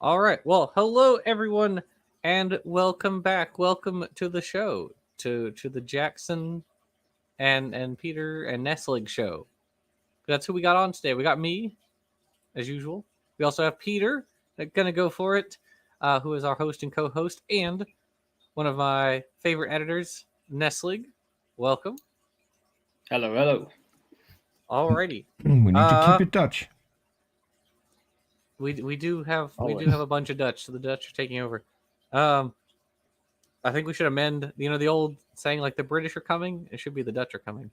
All right. Well, hello everyone, and welcome back. Welcome to the show, to the Jackson and Peter and Nestling show. That's who we got on today. We got me, as usual. We also have Peter, gonna go for it, who is our host and co-host, and one of my favorite editors, Nestling. Welcome. Hello, hello. Alrighty. We need to keep Uh, it Dutch. we do have Always. a bunch of Dutch, so the Dutch are taking over. Um, I think we should amend, the old saying like the British are coming. It should be the Dutch are coming.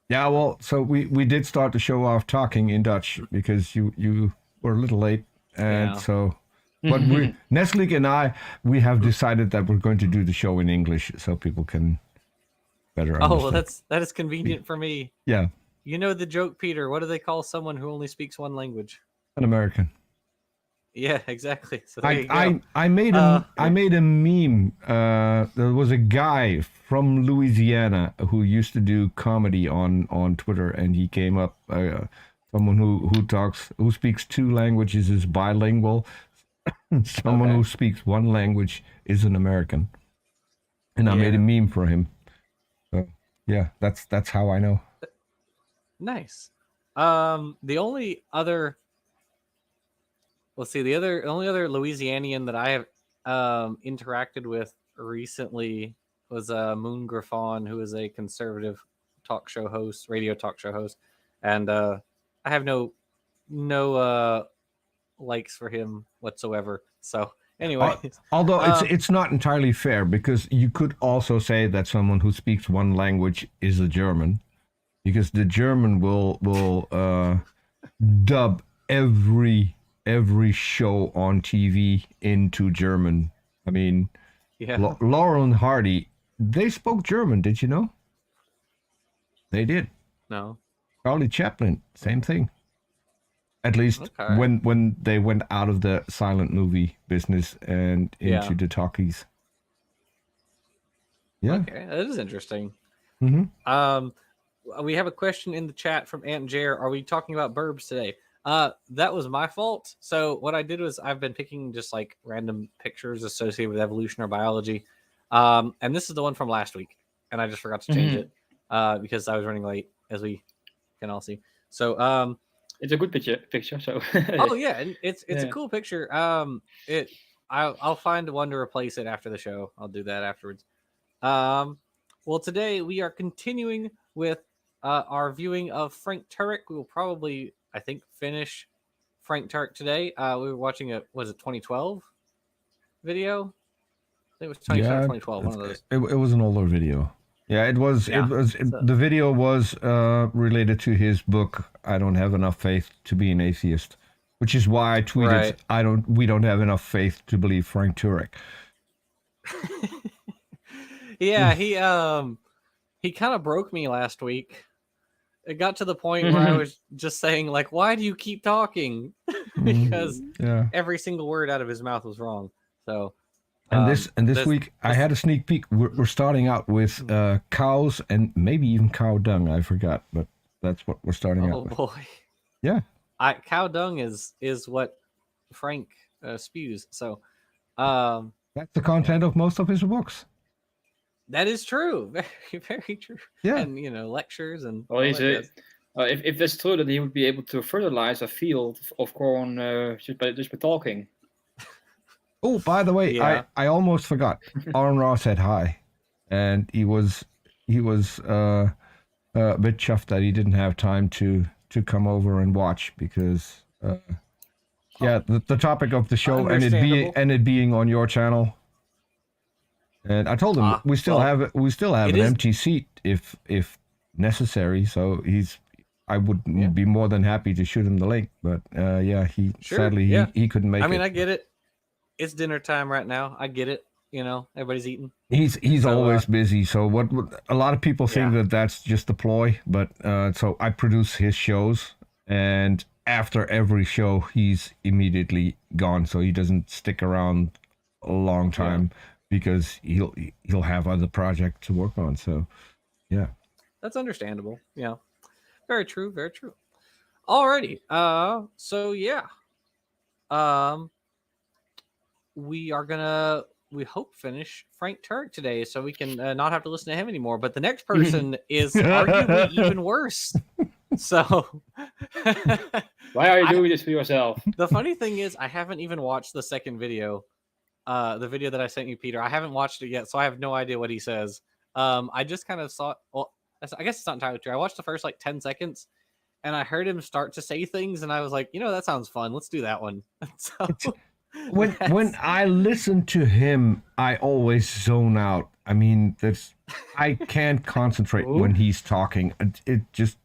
Yeah, well, so we did start the show off talking in Dutch because you were a little late, and Yeah. so. But Nestle and we have decided that we're going to do the show in English so people can better understand. Oh, well, that is convenient for me. Yeah, You know the joke, Peter. What do they call someone who only speaks one language? an American. Yeah, exactly. So there you go. I made a meme. There was a guy from Louisiana who used to do comedy on Twitter, and he came up. Someone who speaks two languages is bilingual. Someone who speaks one language is an American, and I made a meme for him. So yeah, that's how I know. Nice. The only other, the only other Louisianian that I have interacted with recently was Moon Griffon, who is a conservative radio talk show host, and I have no likes for him whatsoever. So anyway, Although it's not entirely fair, because you could also say that someone who speaks one language is a German, because the German will dub every show on TV into German. I mean, Laurel and Hardy, they spoke German. Did you know? They did. No. Charlie Chaplin, same thing. At least when they went out of the silent movie business and into the talkies. Yeah. Okay, that is interesting. Mm-hmm. We have a question in the chat from Aunt Jer. Are we talking about burbs today? That was my fault. So what I did was I've been picking just like random pictures associated with evolution or biology. And this is the one from last week, and I just forgot to change it because I was running late, as we can all see. So it's a good picture. So oh yeah, and it's a cool picture. I'll find one to replace it after the show. I'll do that afterwards. Well, today we are continuing with our viewing of Frank Turek. We will probably, I think, finish Frank Turek today. We were watching 2012 video? I think it was 2012, one of those. It was an older video. Yeah, it was. Yeah. The video was related to his book. I don't have enough faith to be an atheist, which is why I tweeted, Right. We don't have enough faith to believe Frank Turek. Yeah, he kind of broke me last week. It got to the point where I was just saying, like, why do you keep talking? Because every single word out of his mouth was wrong. So and this week I had a sneak peek. We're starting out with cows and maybe even cow dung. I forgot, but that's what we're starting out with. Oh boy. Yeah. Cow dung is what Frank spews. So that's the content of most of his books. That is true. Very, very true. Yeah. And lectures and if that's true, then he would be able to fertilize a field of corn just by talking. Oh, by the way, I almost forgot. Aaron Ross said hi, and he was a bit chuffed that he didn't have time to come over and watch because the topic of the show and it being on your channel. And I told him we still have an empty seat if necessary. So I would be more than happy to shoot him the link, but sadly he couldn't make it. I mean, I get it. It's dinner time right now. I get it. Everybody's eating. He's always busy. So what a lot of people think that's just a ploy, but so I produce his shows, and after every show he's immediately gone, so he doesn't stick around a long time because he'll have other projects to work on. So yeah, that's understandable. Yeah, very true. Very true. Alrighty. So yeah. we are gonna, we hope, finish Frank Turek today, so we can not have to listen to him anymore. But the next person is arguably even worse. So, why are you doing this for yourself? The funny thing is, I haven't even watched the second video, the video that I sent you, Peter. I haven't watched it yet, so I have no idea what he says. I just kind of saw. Well, I guess it's not entirely true. I watched the first like 10 seconds, and I heard him start to say things, and I was like, that sounds fun. Let's do that one. So, when I listen to him, I always zone out. I mean, I can't concentrate when he's talking. It just.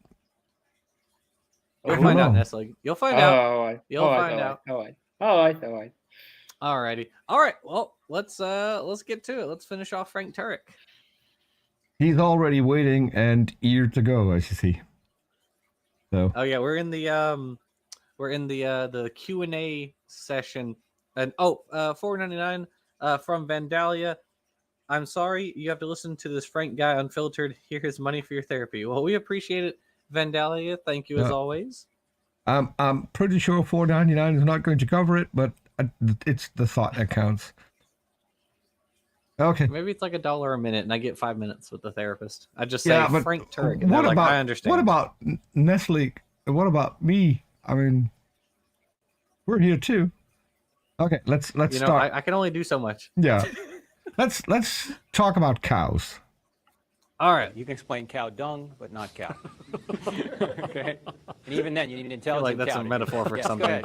You'll find out, Nestle. You'll find out. You'll find out. All right. Alrighty. All right. Well, let's get to it. Let's finish off Frank Turek. He's already waiting and eager to go, as you see. So. Oh yeah, we're in the Q&A session, and $4.99 from Vandalia. I'm sorry you have to listen to this Frank guy unfiltered. Here's money for your therapy. Well, we appreciate it, Vandalia. Thank you as always. I'm pretty sure $4.99 is not going to cover it, but it's the thought that counts. Okay. Maybe it's like $1 a minute, and I get 5 minutes with the therapist. I just say Frank Turek, and I understand. What about Nestle? What about me? I mean, we're here too. Okay, let's start. I can only do so much. Yeah. Let's talk about cows. All right. You can explain cow dung, but not cow. Okay. And even then, you need an intelligent that's cow. a metaphor for something.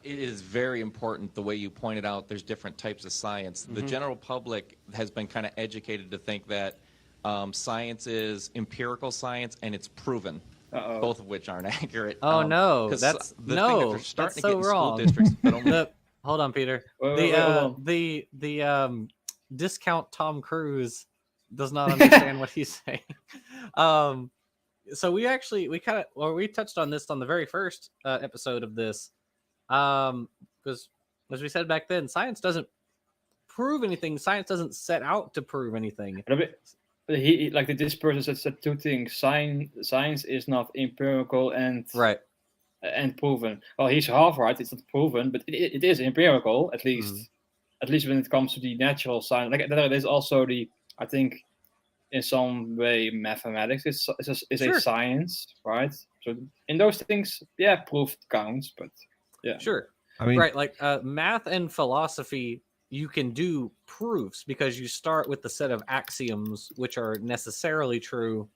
It is very important the way you pointed out there's different types of science. The general public has been kind of educated to think that science is empirical science and it's proven. Both of which aren't accurate. Oh no, that's thing that they're starting to get in wrong. school districts. But only hold on, Peter. The discount Tom Cruise does not understand what he's saying. So we touched on this on the very first episode of this, because as we said back then, science doesn't prove anything. Science doesn't set out to prove anything. This person said two things. Science is not empirical and proven. Well, he's half right. It's not proven, but it is empirical, at least. At least when it comes to the natural science. Like there is also I think in some way mathematics is a science, right? So in those things, proof counts, but yeah. Sure. I mean, right, like math and philosophy, you can do proofs because you start with the set of axioms which are necessarily true,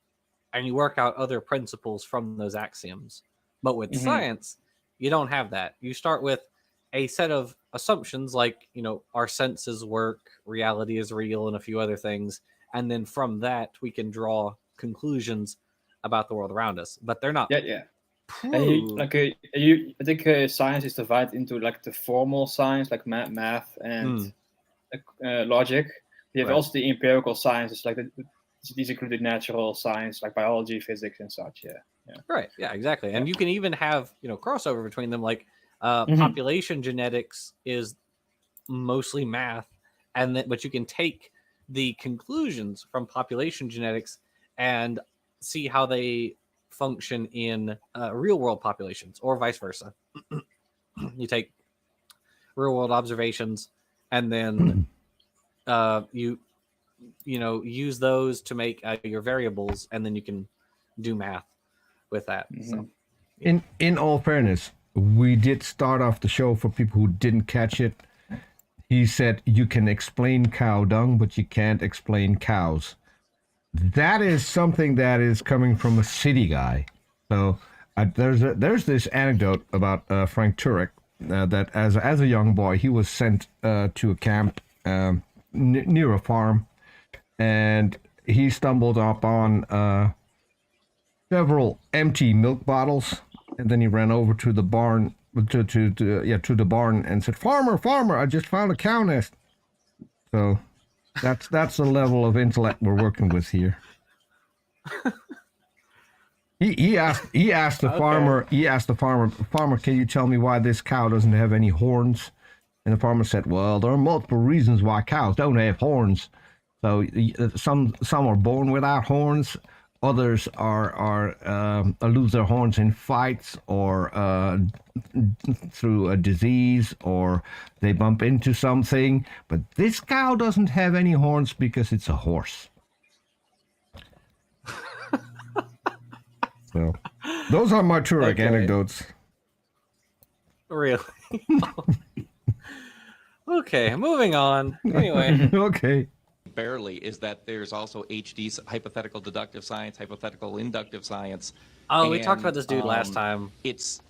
and you work out other principles from those axioms. But with science, you don't have that. You start with a set of assumptions like, our senses work, reality is real, and a few other things. And then from that, we can draw conclusions about the world around us. But they're not. Yeah. I think science is divided into like the formal science, like math and logic. You have also the empirical sciences, like these include the natural science, like biology, physics, and such. Yeah. Right. Yeah. Exactly. And you can even have crossover between them. Like population genetics is mostly math, but you can take the conclusions from population genetics and see how they function in real world populations, or vice versa. You take real world observations and then you use those to make your variables, and then you can do math with that. So in all fairness, we did start off the show, for people who didn't catch it. He said you can explain cow dung, but you can't explain cows. That is something that is coming from a city guy. So there's this anecdote about Frank Turek, that as a young boy, he was sent to a camp near a farm, and he stumbled upon several empty milk bottles, and then he ran over to the barn to the barn and said, "Farmer, I just found a cow nest." So that's the level of intellect we're working with here. He asked the farmer, "Can you tell me why this cow doesn't have any horns?" And the farmer said, "Well, there are multiple reasons why cows don't have horns. So some are born without horns. others lose their horns in fights or through a disease or they bump into something. But this cow doesn't have any horns because it's a horse. So, those are my Turek anecdotes. Really? Okay, moving on. Anyway. Okay. Barely is that there's also HD, hypothetical deductive science, hypothetical inductive science. Oh, we talked about this dude last time. It's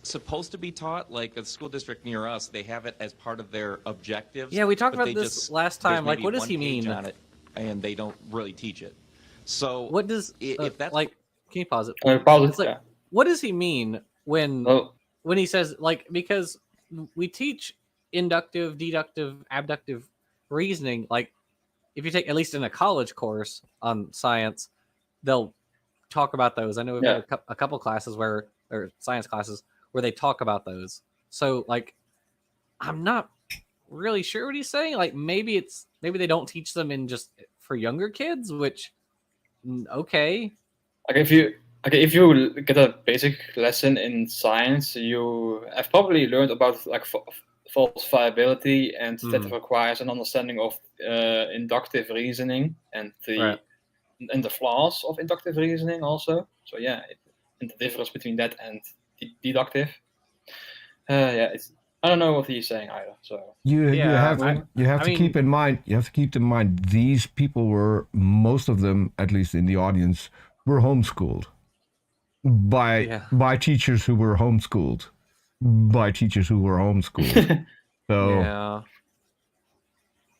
supposed to be taught, like a school district near us, they have it as part of their objectives. Yeah, we talked about this last time. Like, what does he mean? On it, and they don't really teach it. So what does if that's like? Can you pause it? Pause it. Like, what does he mean when he says, like, because we teach inductive, deductive, abductive reasoning. Like, if you take, at least in a college course on science, they'll talk about those. I know we've had a couple classes or science classes where they talk about those. So, like, I'm not really sure what he's saying. Like, maybe they don't teach them in just for younger kids, which okay. If you get a basic lesson in science, you have probably learned about like falsifiability, and that requires an understanding of inductive reasoning and the flaws of inductive reasoning also. So and the difference between that and deductive. I don't know what he's saying either. So you have to keep in mind. You have to keep in mind these people were, most of them, at least in the audience, were homeschooled by teachers who were homeschooled by teachers who were homeschooled. So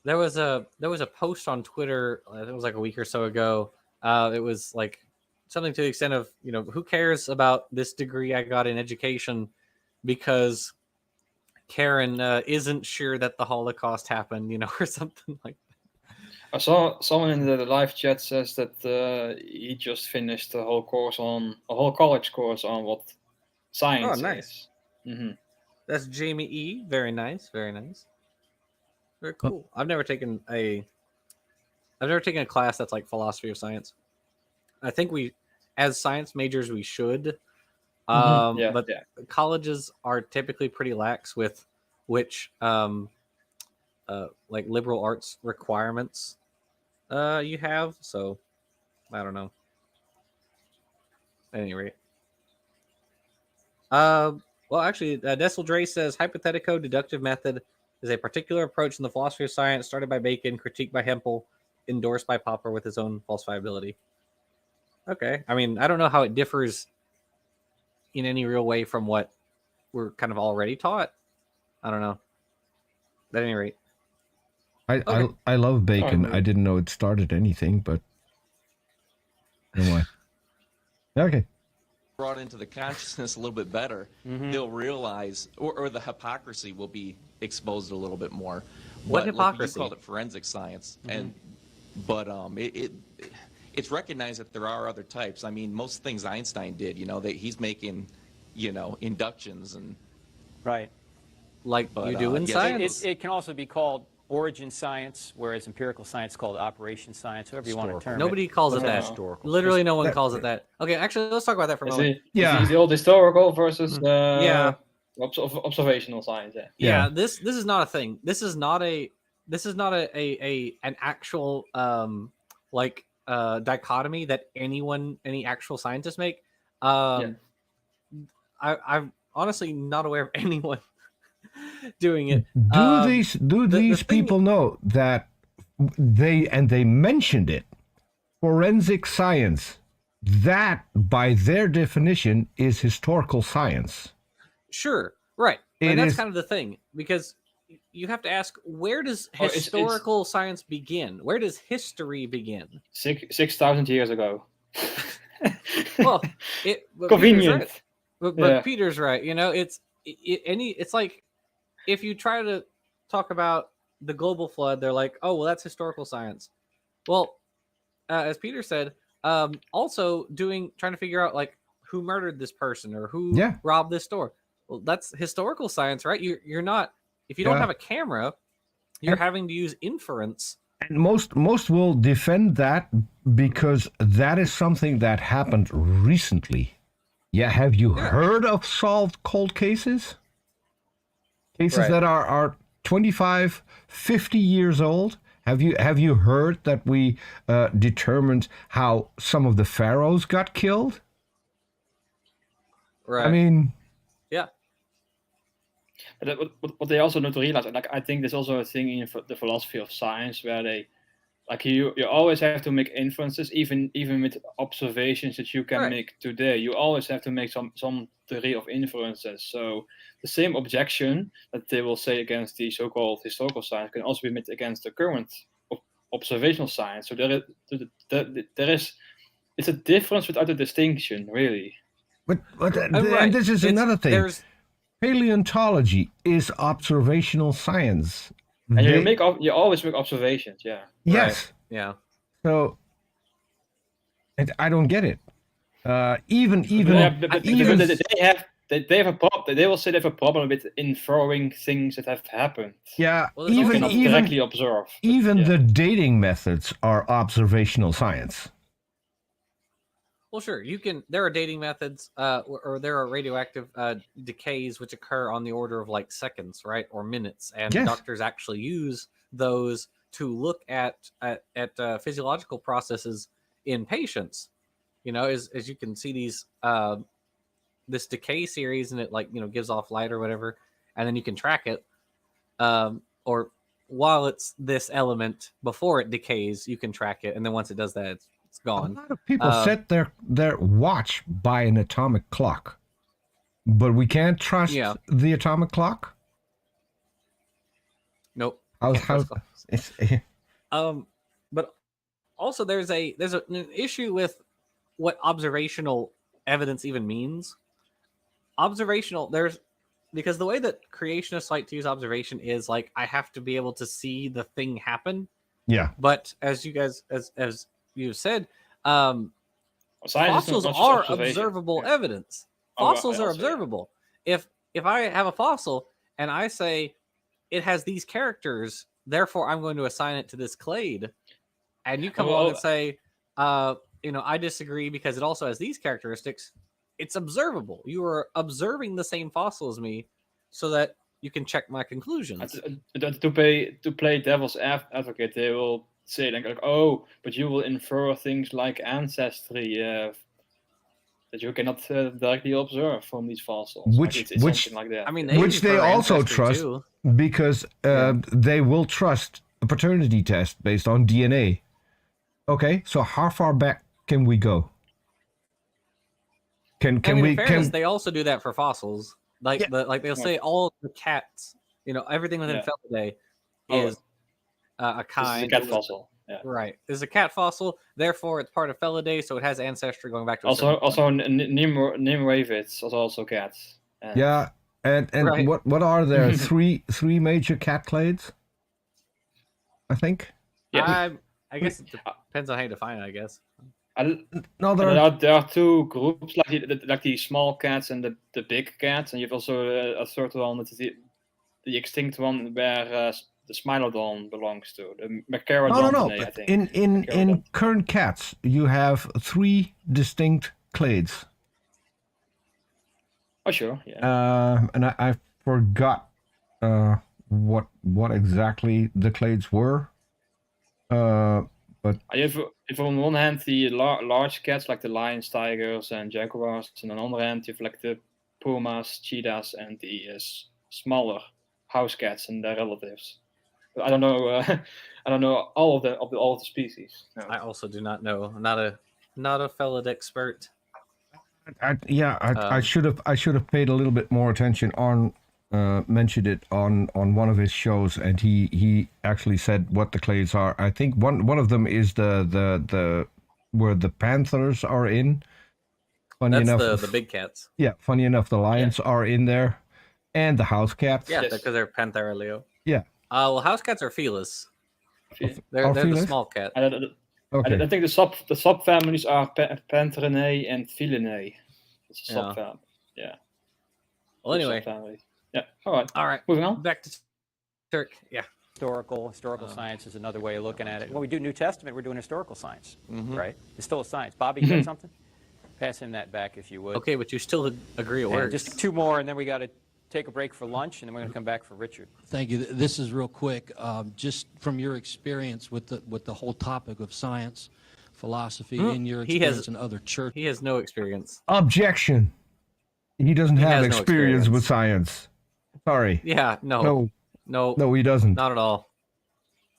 there was a post on Twitter. I think it was like a week or so ago. It was like something to the extent of, who cares about this degree I got in education because Karen isn't sure that the Holocaust happened, or something like that. I saw someone in the live chat says that he just finished a whole college course on what science is. Oh, nice. Mm-hmm. That's Jamie E. Very nice. Very nice. Very cool. I've never taken a class that's like philosophy of science. I think we, as science majors, we should. But colleges are typically pretty lax with which like liberal arts requirements you have. So I don't know. At any rate. Well, actually, Dessel Dre says hypothetico-deductive method is a particular approach in the philosophy of science started by Bacon, critiqued by Hempel, endorsed by Popper with his own falsifiability. Okay. I mean, I don't know how it differs in any real way from what we're kind of already taught. I don't know. At any rate. I love Bacon. I didn't know it started anything, but anyway. Okay. Brought into the consciousness a little bit better, they'll realize, or the hypocrisy will be exposed a little bit more. What but, hypocrisy? Like you called it forensic science, but it's recognized that there are other types. I mean, most things Einstein did, that he's making, inductions and right, like you do in science. It can also be called origin science, whereas empirical science is called operation science, whoever you want to term it. Nobody calls it that. Literally no one calls it that. Okay, actually, let's talk about that for a moment. Is the old historical versus observational science. Yeah, this is not a thing. This is not an actual dichotomy that any actual scientists make. I'm honestly not aware of anyone doing it. Do these people know that they mentioned it? Forensic science, that by their definition is historical science. Sure, right. And that's kind of the thing, because you have to ask, where does historical science begin? Where does history begin? 6,000 years ago. Well, convenient. But Peter's right. It's like, if you try to talk about the global flood, they're like, oh, well, that's historical science. Well, as Peter said, also trying to figure out like who murdered this person or who robbed this store. Well, that's historical science, right? You're not, if you don't have a camera, you're having to use inference And most will defend that because that is something that happened recently. Yeah, have you heard of solved cold cases? Cases that are 25, 50 years old? Have you heard that we determined how some of the pharaohs got killed? Right. I mean, yeah. But what they also need to realize, like I think there's also a thing in the philosophy of science where they, like you always have to make inferences, even with observations that you can make today. You always have to make some degree of inferences. So the same objection that they will say against the so-called historical science can also be made against the current observational science. So there is it's a difference without a distinction, really. But and this is another thing. Paleontology is observational science. And you always make observations, yeah. Yes. Right. Yeah. So, and I don't get it. Even they have a problem. They will say they have a problem with inferring things that have happened. Yeah. Well, even directly observe. Even the dating methods are observational science. Well, sure. There are dating methods, or there are radioactive decays which occur on the order of like seconds, right, or minutes, and doctors actually use those to look at physiological processes in patients. You know, as you can see these this decay series, and it gives off light or whatever, and then you can track it, or while it's this element before it decays, you can track it, and then once it does that, it's gone. A lot of people set their watch by an atomic clock, but we can't trust the atomic clock. Nope. But also there's an issue with what observational evidence even means. Because the way that creationists like to use observation is like, I have to be able to see the thing happen. Yeah. But as you guys, as you said, fossils are observable evidence. Fossils are observable. If I have a fossil and I say it has these characters, therefore I'm going to assign it to this clade, and you come along and say, I disagree because it also has these characteristics, it's observable. You are observing the same fossil as me, so that you can check my conclusions. To play devil's advocate, they will say like, oh, but you will infer things like ancestry that you cannot directly observe from these fossils. Which something like that. I mean, which they also trust because they will trust a paternity test based on DNA. Okay, so how far back can we go? Can we? They also do that for fossils. They'll say all the cats, everything within Felidae is a kind. This is a cat fossil. Yeah. Right. This is a cat fossil, therefore it's part of Felidae, so it has ancestry going back to Nimravids are also cats. And what are there? three major cat clades, I think. Yeah. I guess it depends on how you define it, I guess. There are two groups, like the small cats and the big cats, and you have also a third one, the extinct one where the Smilodon belongs to, the Macarodon. No. I think. In current cats, you have three distinct clades. Oh sure, yeah. And I forgot what exactly the clades were. But you have on one hand the large cats like the lions, tigers, and jaguars, and on the other hand you have like the pumas, cheetahs, and the smaller house cats and their relatives. But I don't know. I don't know all of the species. No. I also do not know. I'm not a Felid expert. I should have paid a little bit more attention. Arn mentioned it on one of his shows, and he actually said what the clades are. I think one of them is the where the panthers are in. Funny enough, the big cats. Yeah, funny enough, the lions are in there, and the house cats. Yeah, because they're Panthera leo. Yeah. Well, house cats are Felis. They're the small cat. Okay. I think the subfamilies are Pantherinae and Felinae. It's a subfamily. Yeah. Well, anyway. Yeah. All right. Moving on. Back to Turk. Yeah. Historical science is another way of looking at it. When we do New Testament, we're doing historical science, right? It's still a science. Bobby, you got something? Pass him that back if you would. Okay, but you still agree it works. Just 2 more, and then we got to take a break for lunch, and then we're going to come back for Richard. Thank you. This is real quick. Just from your experience with the whole topic of science, philosophy, in your experience in other churches. He has no experience. Objection. He doesn't have has no experience experience with science. Sorry. Yeah, no, he doesn't. not at all.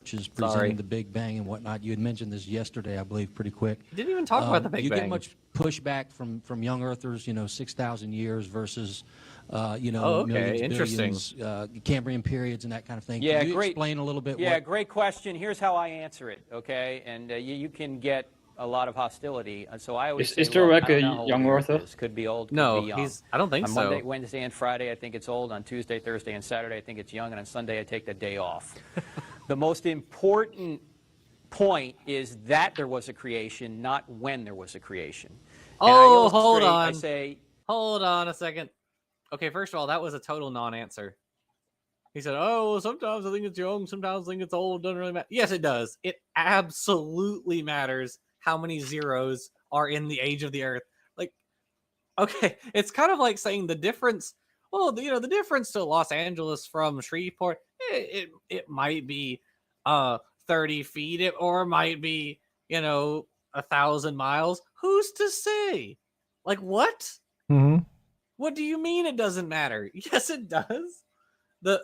Which is presenting the Big Bang and whatnot. You had mentioned this yesterday, I believe, pretty quick. He didn't even talk about the Big Bang. You get much pushback from young earthers, 6,000 years versus, millions, interesting. billions, Cambrian periods and that kind of thing. Yeah, Can you great. explain a little bit? Yeah, great question. Here's how I answer it, okay? And you can get a lot of hostility. So I always say, is Turek a young earther? Could be old, could No, be young. I don't think on so. Monday, Wednesday, and Friday, I think it's old. On Tuesday, Thursday, and Saturday, I think it's young. And on Sunday, I take the day off. The most important point is that there was a creation, not when there was a creation. And Hold on. I say, hold on a second. Okay, first of all, that was a total non-answer. He said, "Oh, well, sometimes I think it's young, sometimes I think it's old. It doesn't really matter." Yes, it does. It absolutely matters how many zeros are in the age of the Earth. Like, okay, it's kind of like saying the difference. Well, the difference to Los Angeles from Shreveport, it might be 30 feet, or it might be 1,000 miles. Who's to say? Like, what? Mm-hmm. What do you mean it doesn't matter? Yes, it does. The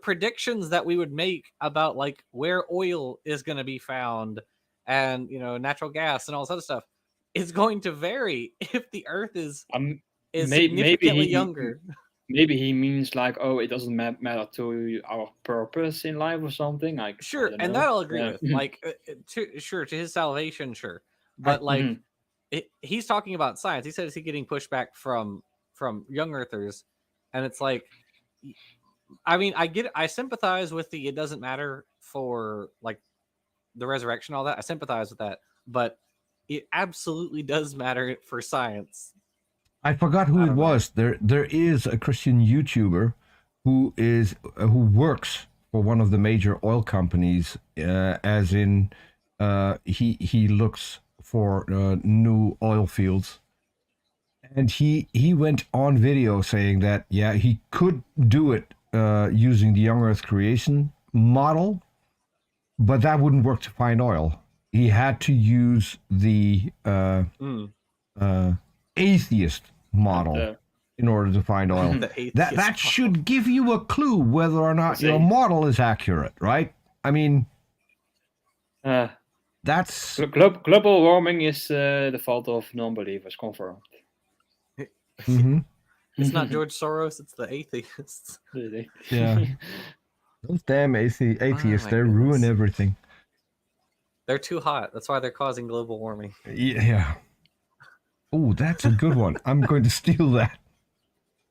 predictions that we would make about like where oil is going to be found and natural gas and all this other stuff is going to vary if the Earth is significantly younger. Maybe he means like, it doesn't matter to our purpose in life or something. Like, sure, and that I'll agree with. Like, to his salvation, sure, but like. He's talking about science. He said, is he getting pushback from young earthers? And it's like, I mean, I sympathize with it doesn't matter for like the resurrection, all that. I sympathize with that, but it absolutely does matter for science. I forgot who it was. There is a Christian YouTuber who works for one of the major oil companies, as in he looks for new oil fields, and he went on video saying that he could do it using the young Earth creation model, but that wouldn't work to find oil. He had to use the atheist model in order to find oil. That should give you a clue whether or not your model is accurate, right? I mean, that's global warming is the fault of non-believers. Confirmed. Mm-hmm. It's not George Soros; it's the atheists. Yeah, those damn atheists, they ruin everything. They're too hot. That's why they're causing global warming. Yeah. Oh, that's a good one. I'm going to steal that.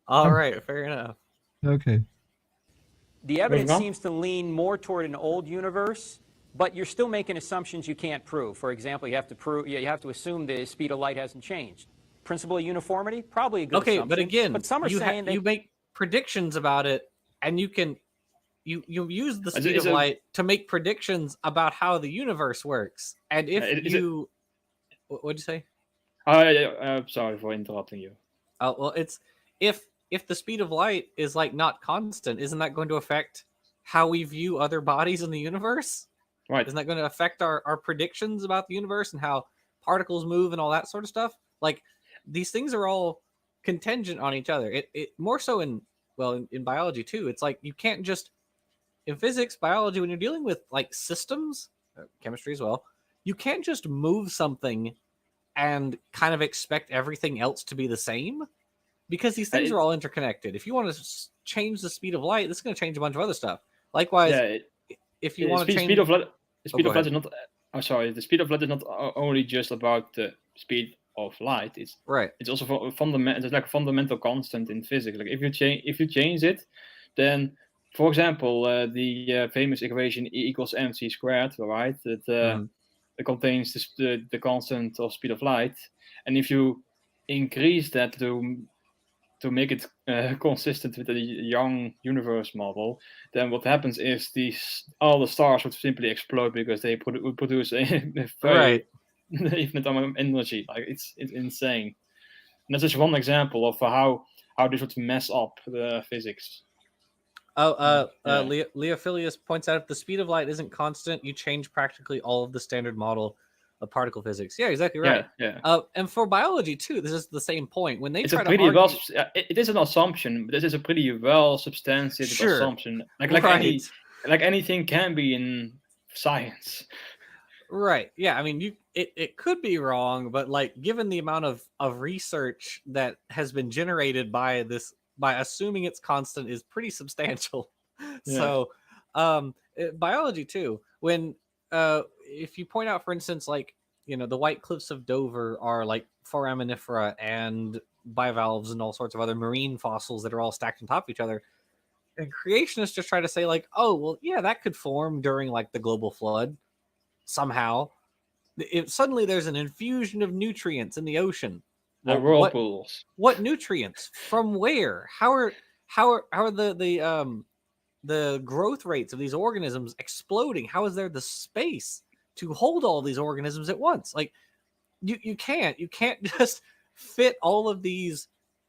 All right, fair enough. Okay. The evidence seems to lean more toward an old universe. But you're still making assumptions you can't prove. For example, you have to assume the speed of light hasn't changed. Principle of uniformity, probably a good assumption. Okay, but again, some are saying you make predictions about it, and you use the speed of light to make predictions about how the universe works. And if what'd you say? I'm sorry for interrupting you. Well, it's if the speed of light is like not constant, isn't that going to affect how we view other bodies in the universe? Right. Isn't that going to affect our predictions about the universe and how particles move and all that sort of stuff? Like, these things are all contingent on each other. It more so in biology too. It's like you can't just, in physics, biology, when you're dealing with like systems, chemistry as well, you can't just move something and kind of expect everything else to be the same, because these things are all interconnected. If you want to change the speed of light, this is going to change a bunch of other stuff. Likewise, if you want to change the speed of light is not. I'm sorry. The speed of light is not only just about the speed of light. It's right. It's also fundamental. It's like a fundamental constant in physics. Like if you change it, then, for example, the famous equation E equals mc squared, right? That it contains the constant of speed of light, and if you increase that to to make it consistent with the young universe model, then what happens is all the stars would simply explode because they would produce a very infinite amount of energy. Like it's insane. And that's just one example of how this would mess up the physics. Leophilius points out if the speed of light isn't constant, you change practically all of the standard model of particle physics. Yeah, exactly right. Yeah. And for biology too, this is the same point. When they it's try a pretty to argue... it is an assumption, but this is a pretty well substantiated assumption. Like anything can be in science. Right. Yeah. I mean, it could be wrong, but like given the amount of research that has been generated by assuming it's constant is pretty substantial. Yeah. So biology too. When if you point out, for instance, like, the White Cliffs of Dover are like foraminifera and bivalves and all sorts of other marine fossils that are all stacked on top of each other. And creationists just try to say like, oh, well, yeah, that could form during like the global flood somehow. Suddenly there's an infusion of nutrients in the ocean. Well, whirlpools. What nutrients? From where? How are the growth rates of these organisms exploding? How is there the space to hold all these organisms at once? Like you can't just fit all of these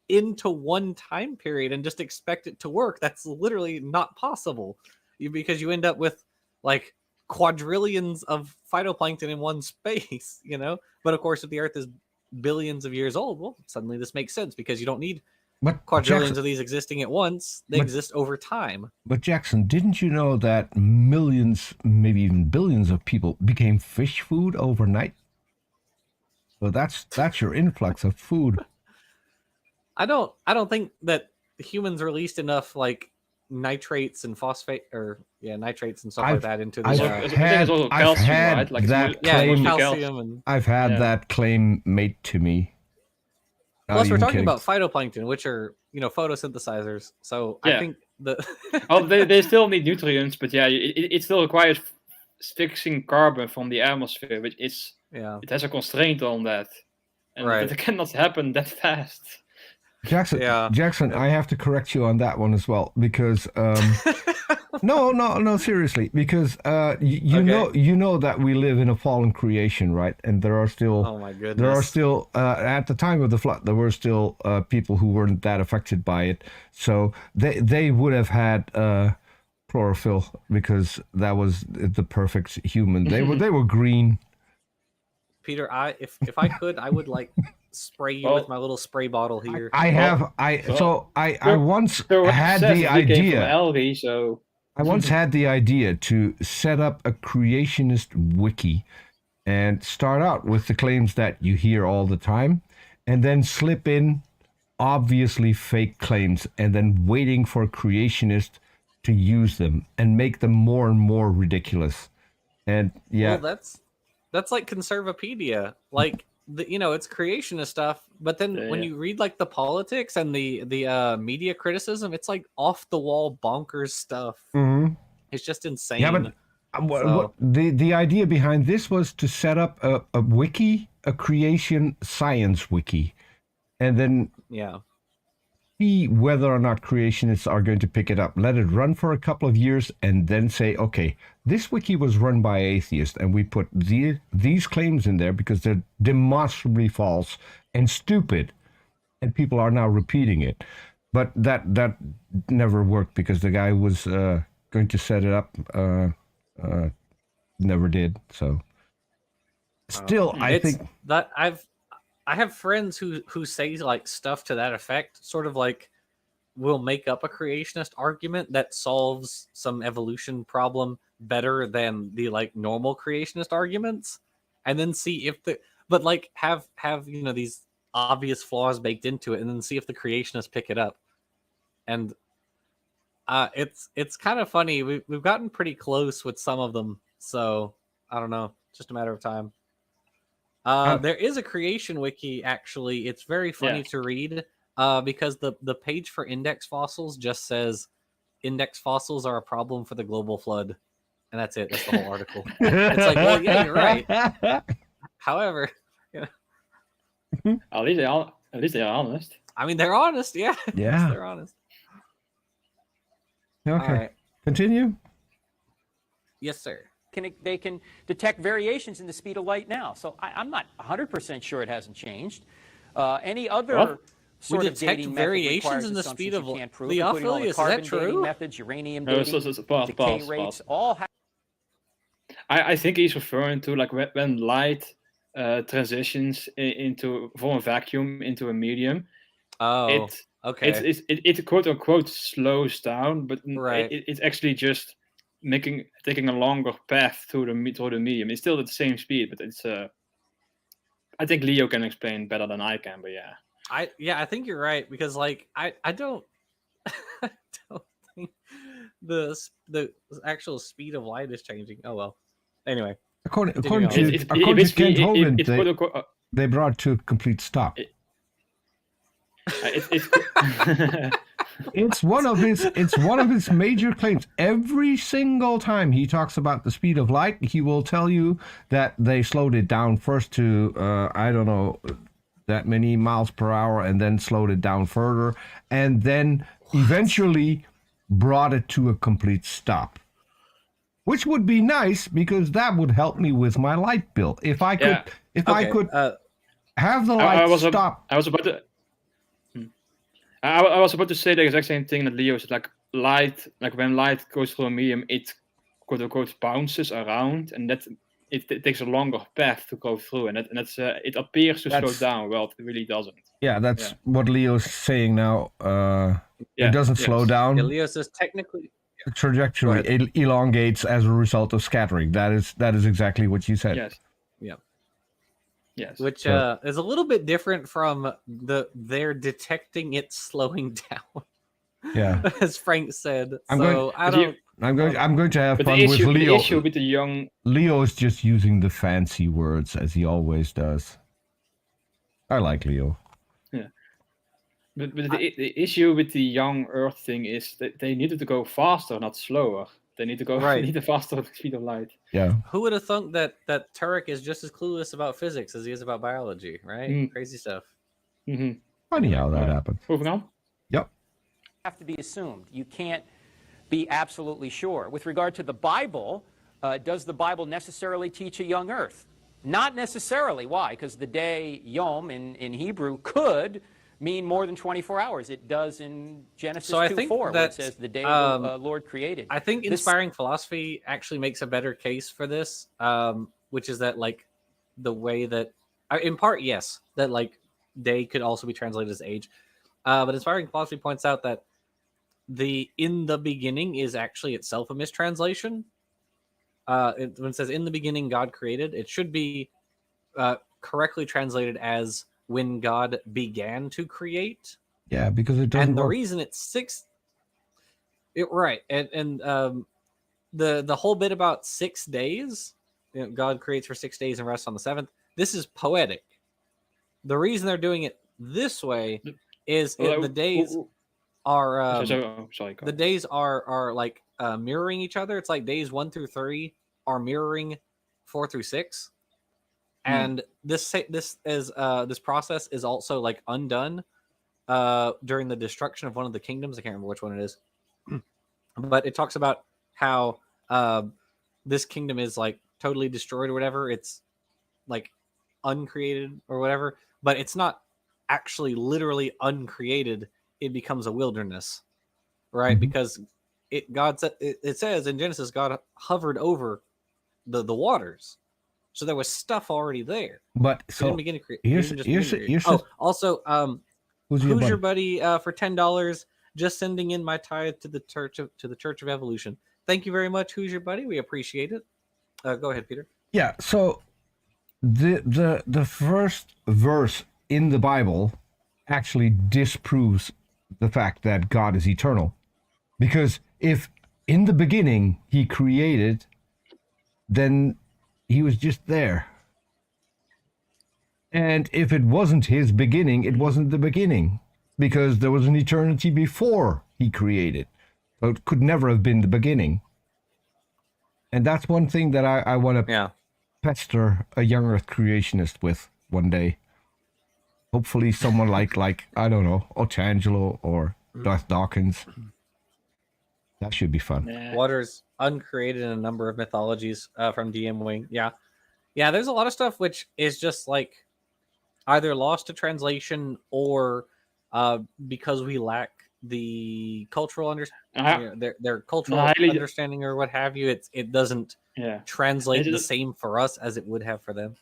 into one time period and just expect it to work. That's literally not possible, because you end up with like quadrillions of phytoplankton in one space, But of course, if the Earth is billions of years old, well, suddenly this makes sense because you don't need quadrillions of these existing at once. They exist over time. But Jackson, didn't you know that millions, maybe even billions of people became fish food overnight? So that's your influx of food. I don't think that humans released enough like nitrates and phosphate nitrates and stuff like that into the calcium. I've had that claim made to me. Plus, we're talking about phytoplankton, which are photosynthesizers. So I think they still need nutrients, but it still requires fixing carbon from the atmosphere, which is it has a constraint on that, and it cannot happen that fast. Jackson, I have to correct you on that one as well, because no, seriously, because you know that we live in a fallen creation, right? And there are still at the time of the flood, there were still people who weren't that affected by it, so they would have had chlorophyll because that was the perfect human. They were green. Peter, if I could, I would like spray you with my little spray bottle here. I once had the idea. Algae, so I once had the idea to set up a creationist wiki and start out with the claims that you hear all the time, and then slip in obviously fake claims, and then waiting for a creationist to use them and make them more and more ridiculous. And well, that's like Conservapedia, like it's creationist stuff, but then when you read like the politics and the media criticism, it's like off the wall bonkers stuff. Mm-hmm. It's just insane. Yeah, but the idea behind this was to set up a wiki, a creation science wiki, and then see whether or not creationists are going to pick it up. Let it run for a couple of years, and then say, okay, this wiki was run by atheists, and we put these claims in there because they're demonstrably false and stupid, and people are now repeating it. But that never worked because the guy was going to set it up, never did. So still, I think that I have friends who say like stuff to that effect, sort of like we'll make up a creationist argument that solves some evolution problem better than the like normal creationist arguments, and then see if have these obvious flaws baked into it, and then see if the creationists pick it up. And it's kind of funny. We've gotten pretty close with some of them, so I don't know, just a matter of time. There is a creation wiki, actually. It's very funny to read because the page for index fossils just says index fossils are a problem for the global flood. And that's it. That's the whole article. It's like, well, yeah, you're right. However, at least they are honest. I mean, they're honest. Yeah. Yeah. They're honest. Okay. Right. Continue. Yes, sir. They can detect variations in the speed of light now. So I'm not 100% sure it hasn't changed. Any other sort of dating variations in the speed of light? Leophilus, is that true? Methods, uranium dating, decay rates, all. I think he's referring to like when light transitions from a vacuum into a medium. Oh, okay. It quote unquote slows down, but right. it's actually just taking a longer path through the medium. It's still at the same speed, but it's I think Leo can explain better than I can, but yeah. I think you're right, because like I don't I don't think the actual speed of light is changing. Oh well. Anyway, according to Kent Hovind, they brought it to a complete stop. It's one of his major claims. Every single time he talks about the speed of light, he will tell you that they slowed it down first to I don't know, that many miles per hour, and then slowed it down further, and then eventually brought it to a complete stop. Which would be nice, because that would help me with my light bill. If I could, I could have the light stop. I was about to say the exact same thing that Leo said. Like light, like when light goes through a medium, it quote unquote bounces around, and that it takes a longer path to go through, and that's it appears to slow down. Well, it really doesn't. Yeah, that's what Leo's saying now. It doesn't slow down. Yeah, Leo says technically. The trajectory elongates as a result of scattering. That is exactly what you said. Yes. Yeah. Yes. Which is a little bit different from they're detecting it slowing down. Yeah. As Frank said. I'm going to have fun with Leo. The issue with the young Leo is just using the fancy words as he always does. I like Leo. Yeah. But the issue with the young Earth thing is that they needed to go faster, not slower. They need to go need a faster speed of light. Yeah. Who would have thunk that Turek is just as clueless about physics as he is about biology, right? Crazy stuff. Mm-hmm. Funny how that happened. Moving on. Yep. Have to be assumed. You can't be absolutely sure. With regard to the Bible, does the Bible necessarily teach a young Earth? Not necessarily. Why? Because the day Yom in Hebrew could mean more than 24 hours. It does in Genesis 2:4, where it says the day the Lord created. I think inspiring philosophy actually makes a better case for this, which is that like the way that, in part, yes, that like day could also be translated as age. But inspiring philosophy points out that the in the beginning is actually itself a mistranslation. When it says in the beginning God created, it should be correctly translated as when God began to create. Yeah, because it doesn't. And the reason it's 6. Right, and the whole bit about 6 days, God creates for 6 days and rests on the 7th. This is poetic. The reason they're doing it this way is the days are the days are like mirroring each other. It's like days 1 through 3 are mirroring 4 through 6. And this process is also like undone during the destruction of one of the kingdoms. I can't remember which one it is, but it talks about how this kingdom is like totally destroyed or whatever. It's like uncreated or whatever, but it's not actually literally uncreated. It becomes a wilderness, right? Because it says in Genesis, God hovered over the waters. So there was stuff already there. But so here's also, who's your buddy for $10? Just sending in my tithe to the Church of Evolution. Thank you very much. Who's your buddy? We appreciate it. Go ahead, Peter. Yeah. So the first verse in the Bible actually disproves the fact that God is eternal, because if in the beginning He created, then He was just there. And if it wasn't His beginning, it wasn't the beginning, because there was an eternity before He created. So it could never have been the beginning. And that's one thing that I want to pester a young Earth creationist with one day. Hopefully someone like I don't know, Otangelo or Darth Dawkins. That should be fun. Yeah. Water's uncreated in a number of mythologies from DM Wing. Yeah. Yeah, there's a lot of stuff which is just like either lost to translation or because we lack the cultural understanding, their cultural understanding or what have you. It doesn't translate the same for us as it would have for them.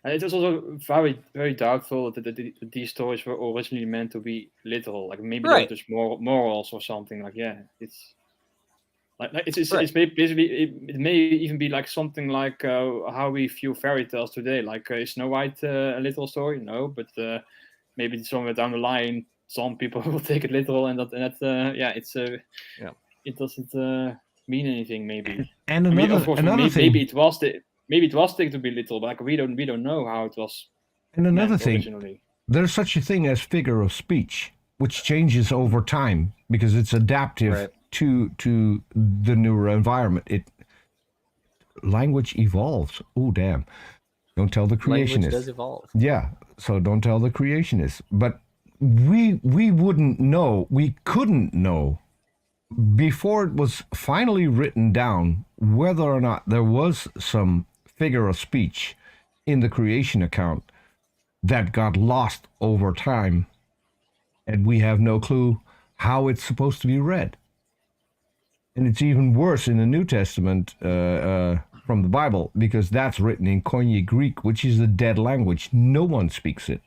And it is also very, very doubtful that these stories were originally meant to be literal. Like maybe they're just morals or something. Like it's it's basically it may even be like something like how we view fairy tales today. Like is Snow White a literal story? No, but maybe somewhere down the line, some people will take it literal, and it doesn't mean anything. Maybe. And another thing, maybe it was taken to be literal, but like we don't know how it was. And another thing, originally. There's such a thing as figure of speech, which changes over time because it's adaptive to the newer environment. Language evolves. Oh damn! Don't tell the creationists. Language does evolve. Yeah, so don't tell the creationists. But we wouldn't know. We couldn't know before it was finally written down whether or not there was some figure of speech in the creation account that got lost over time, and we have no clue how it's supposed to be read. And it's even worse in the New Testament from the Bible, because that's written in Koine Greek, which is a dead language. No one speaks it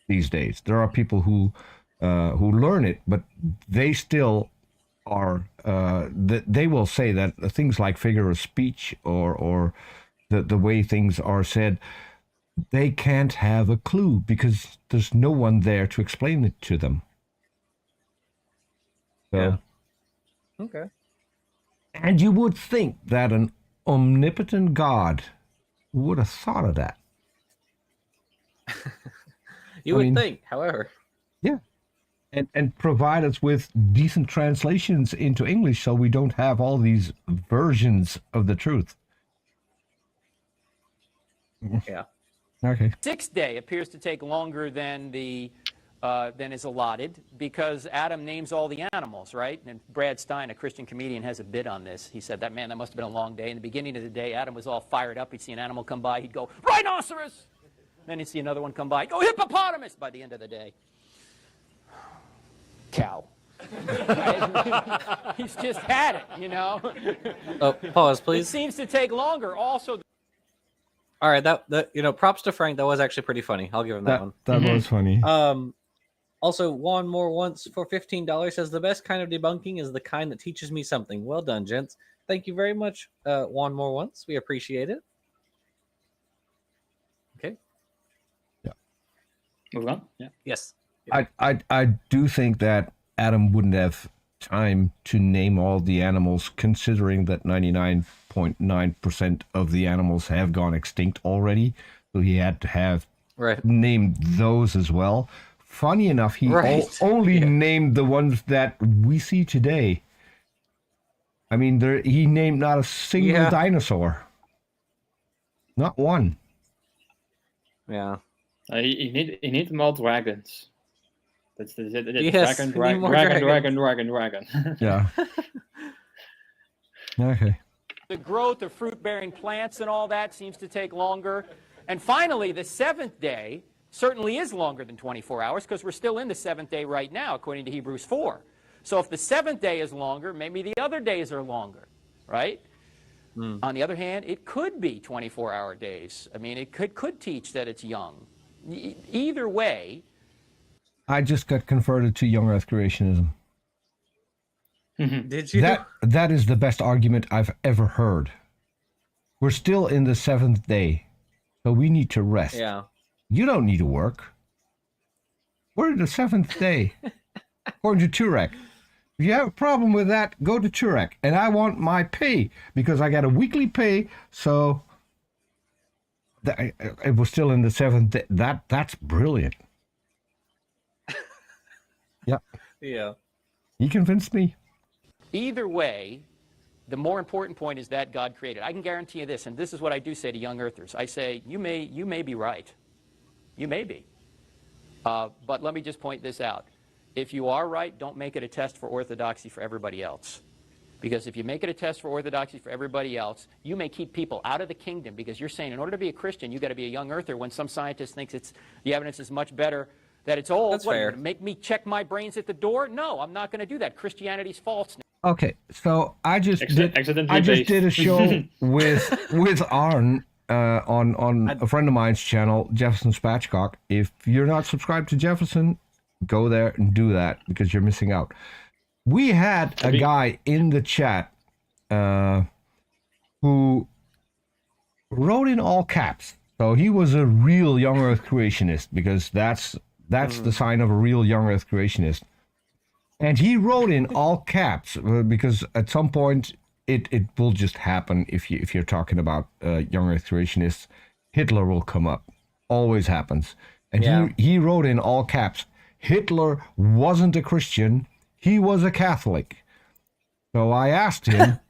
these days. There are people who learn it, but they still are. They will say that things like figure of speech or the way things are said, they can't have a clue because there's no one there to explain it to them. So, yeah. Okay. And you would think that an omnipotent God would have thought of that. You would think, however. Yeah. And provide us with decent translations into English so we don't have all these versions of the truth. Yeah. Okay. Sixth day appears to take longer than than is allotted because Adam names all the animals, right? And Brad Stein, a Christian comedian, has a bit on this. He said, that must have been a long day. In the beginning of the day, Adam was all fired up. He'd see an animal come by. He'd go, rhinoceros! Then he'd see another one come by. He'd go, hippopotamus! By the end of the day, cow. He's just had it, you know? Oh, pause, please. It seems to take longer. Also, all right, that props to Frank. That was actually pretty funny. I'll give him that one. That was funny. Also, Juan More Once for $15 says the best kind of debunking is the kind that teaches me something. Well done, gents. Thank you very much, Juan More Once. We appreciate it. Okay. Yeah. Move on. Yeah. Yes. I do think that Adam wouldn't have time to name all the animals, considering that 99.9% of the animals have gone extinct already. So he had to have named those as well. Funny enough, he only named the ones that we see today. I mean, he named not a single dinosaur. Not one. Yeah. He need more dragons. That's yes, dragon. Yeah. Okay. the growth of fruit-bearing plants and all that seems to take longer. And finally, the seventh day certainly is longer than 24 hours because we're still in the seventh day right now, according to Hebrews 4. So if the seventh day is longer, maybe the other days are longer, right? On the other hand, it could be 24-hour days. I mean, it could teach that it's young. Either way. I just got converted to young Earth creationism. Did you? That is the best argument I've ever heard. We're still in the seventh day, so we need to rest. Yeah. You don't need to work. We're in the seventh day, according to Turek. If you have a problem with that, go to Turek. And I want my pay, because I got a weekly pay, so it was still in the seventh day. That's brilliant. Yeah. Yeah. He convinced me. Either way, the more important point is that God created. I can guarantee you this, and this is what I do say to young earthers. I say, you may be right. You may be. But let me just point this out. If you are right, don't make it a test for orthodoxy for everybody else. Because if you make it a test for orthodoxy for everybody else, you may keep people out of the kingdom because you're saying in order to be a Christian, you got to be a young earther when some scientist thinks the evidence is much better that it's old. That's fair. Make me check my brains at the door? No, I'm not going to do that. Christianity's false now. Okay, so I just did a show with Arn on a friend of mine's channel, Jefferson Spatchcock. If you're not subscribed to Jefferson, go there and do that because you're missing out. We had a guy in the chat who wrote in all caps. So he was a real young Earth creationist because that's the sign of a real young Earth creationist. And he wrote in all caps because at some point it will just happen if you're talking about young Earth creationists. Hitler will come up. Always happens. And he wrote in all caps, Hitler wasn't a Christian. He was a Catholic. So I asked him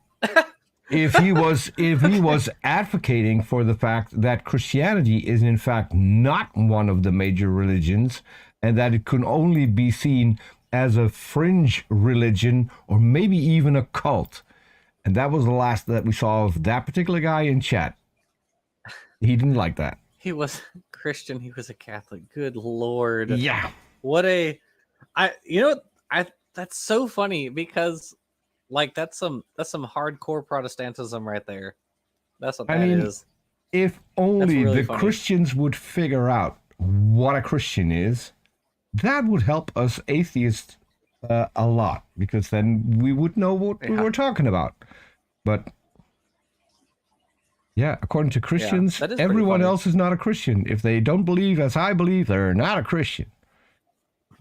if he was advocating for the fact that Christianity is in fact not one of the major religions and that it can only be seen as a fringe religion or maybe even a cult. And that was the last that we saw of that particular guy in chat. He didn't like that. He was Christian. He was a Catholic. Good Lord. Yeah. That's so funny because like that's some hardcore Protestantism right there. That's what that is. If only really the funny. Christians would figure out what a Christian is, that would help us atheists a lot because then we would know what we were talking about. But yeah, according to Christians, everyone else is not a Christian. If they don't believe as I believe, they're not a Christian.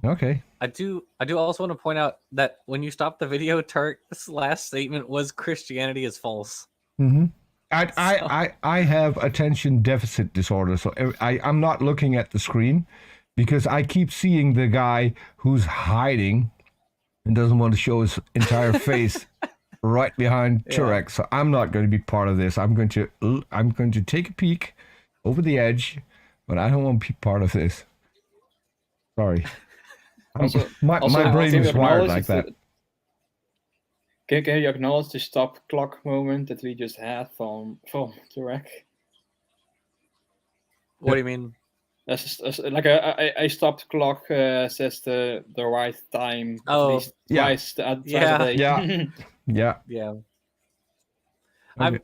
Okay. I do also want to point out that when you stop the video, Turk's last statement was Christianity is false. Mm-hmm. I have attention deficit disorder, so I'm not looking at the screen because I keep seeing the guy who's hiding and doesn't want to show his entire face right behind Turek. So I'm not going to be part of this. I'm going to take a peek over the edge, but I don't want to be part of this. Sorry. My brain is wired like that. Can you acknowledge the stop clock moment that we just had from Turek? What do you mean? Like a stopped clock says the right time. Oh, twice a day. Yeah. Okay.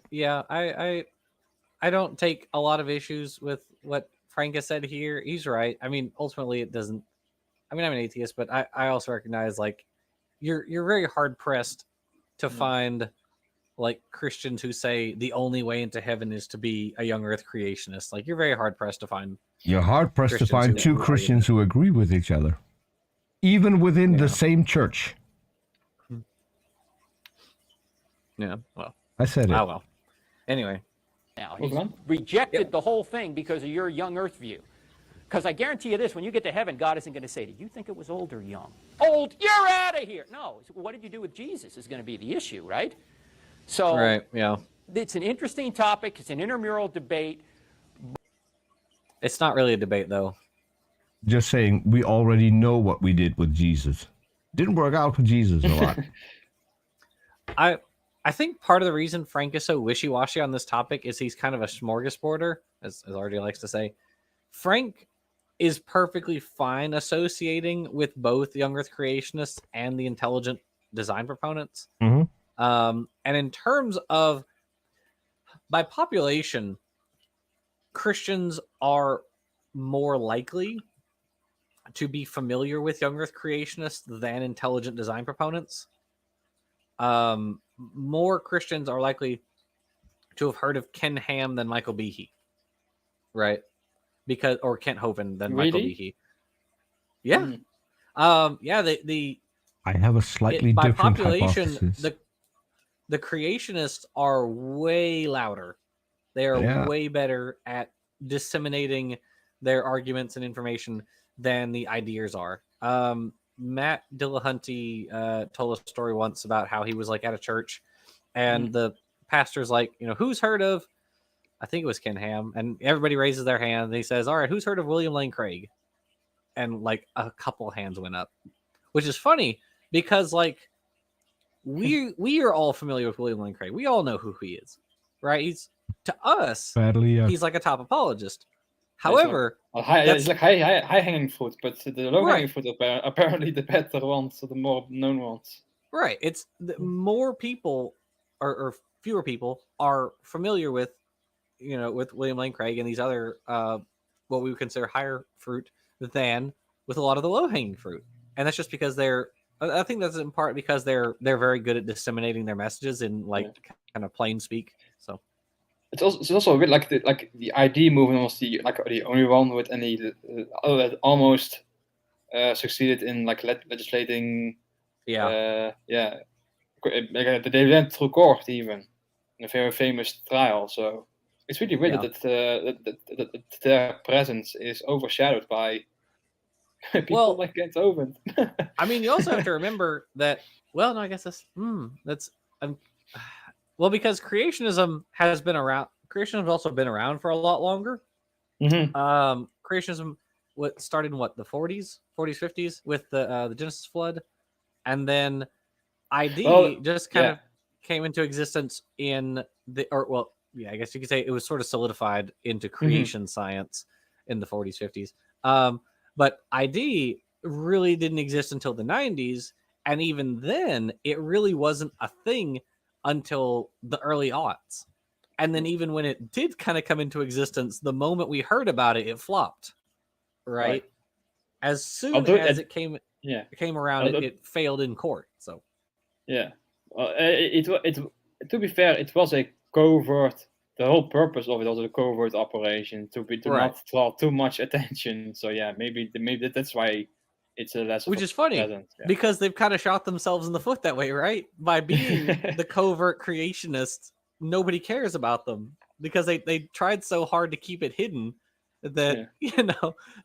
I don't take a lot of issues with what Frank has said here. He's right. I mean, ultimately, it doesn't. I mean, I'm an atheist, but I also recognize like you're very hard pressed to find like Christians who say the only way into heaven is to be a young Earth creationist. Like you're very hard pressed to find. You're hard pressed to find two Christians who agree with each other, even within the same church. Yeah. Well, I said it. Oh well. Anyway, now he's rejected the whole thing because of your young Earth view. Because I guarantee you this, when you get to heaven, God isn't going to say, "Did you think it was old or young?" Old, you're out of here. No, what did you do with Jesus is going to be the issue, right? So, it's an interesting topic. It's an intramural debate. It's not really a debate, though. Just saying, we already know what we did with Jesus. Didn't work out with Jesus a lot. I think part of the reason Frank is so wishy-washy on this topic is he's kind of a smorgasborder, as RJ likes to say. Frank is perfectly fine associating with both young Earth creationists and the intelligent design proponents. Mm-hmm. And in terms of by population, Christians are more likely to be familiar with young Earth creationists than intelligent design proponents. More Christians are likely to have heard of Ken Ham than Michael Behe, right? Or Kent Hovind than Michael Behe. Yeah. I have a slightly different population, hypothesis. The creationists are way louder. They are way better at disseminating their arguments and information than the ideas are. Matt Dillahunty told a story once about how he was like at a church and the pastor's like, who's heard of, I think it was Ken Ham, and everybody raises their hand and he says, all right, who's heard of William Lane Craig? and like a couple hands went up, which is funny because like we are all familiar with William Lane Craig. We all know who he is, right? He's to us, he's like a top apologist. However, it's like high hanging fruit, but the low hanging fruit are apparently the better ones, the more known ones. Right. It's more people or fewer people are familiar with, with William Lane Craig and these other what we would consider higher fruit than with a lot of the low hanging fruit, and that's just because I think that's in part because they're very good at disseminating their messages in kind of plain speak. So. It's also a bit like the ID movement was the only one with any that almost succeeded in legislating. They went through court even in a very famous trial. So it's really weird that their presence is overshadowed by people like Beethoven. I mean, you also have to remember that. Well, no, I guess that's. Well, because creationism has been around. Creationism has also been around for a lot longer. Mm-hmm. Creationism started in the 40s, 50s with the Genesis flood, and then ID just kind of came into existence in I guess you could say it was sort of solidified into creation science in the 40s, 50s. But ID really didn't exist until the 90s, and even then, it really wasn't a thing until the early aughts. And then even when it did kind of come into existence, the moment we heard about it, it flopped. Right? As soon as it came around, it failed in court. So to be fair, it was a covert. The whole purpose of it was a covert operation to not draw too much attention. So maybe that's why it's a less. Which is funny because they've kind of shot themselves in the foot that way, right? By being the covert creationists, nobody cares about them because they tried so hard to keep it hidden that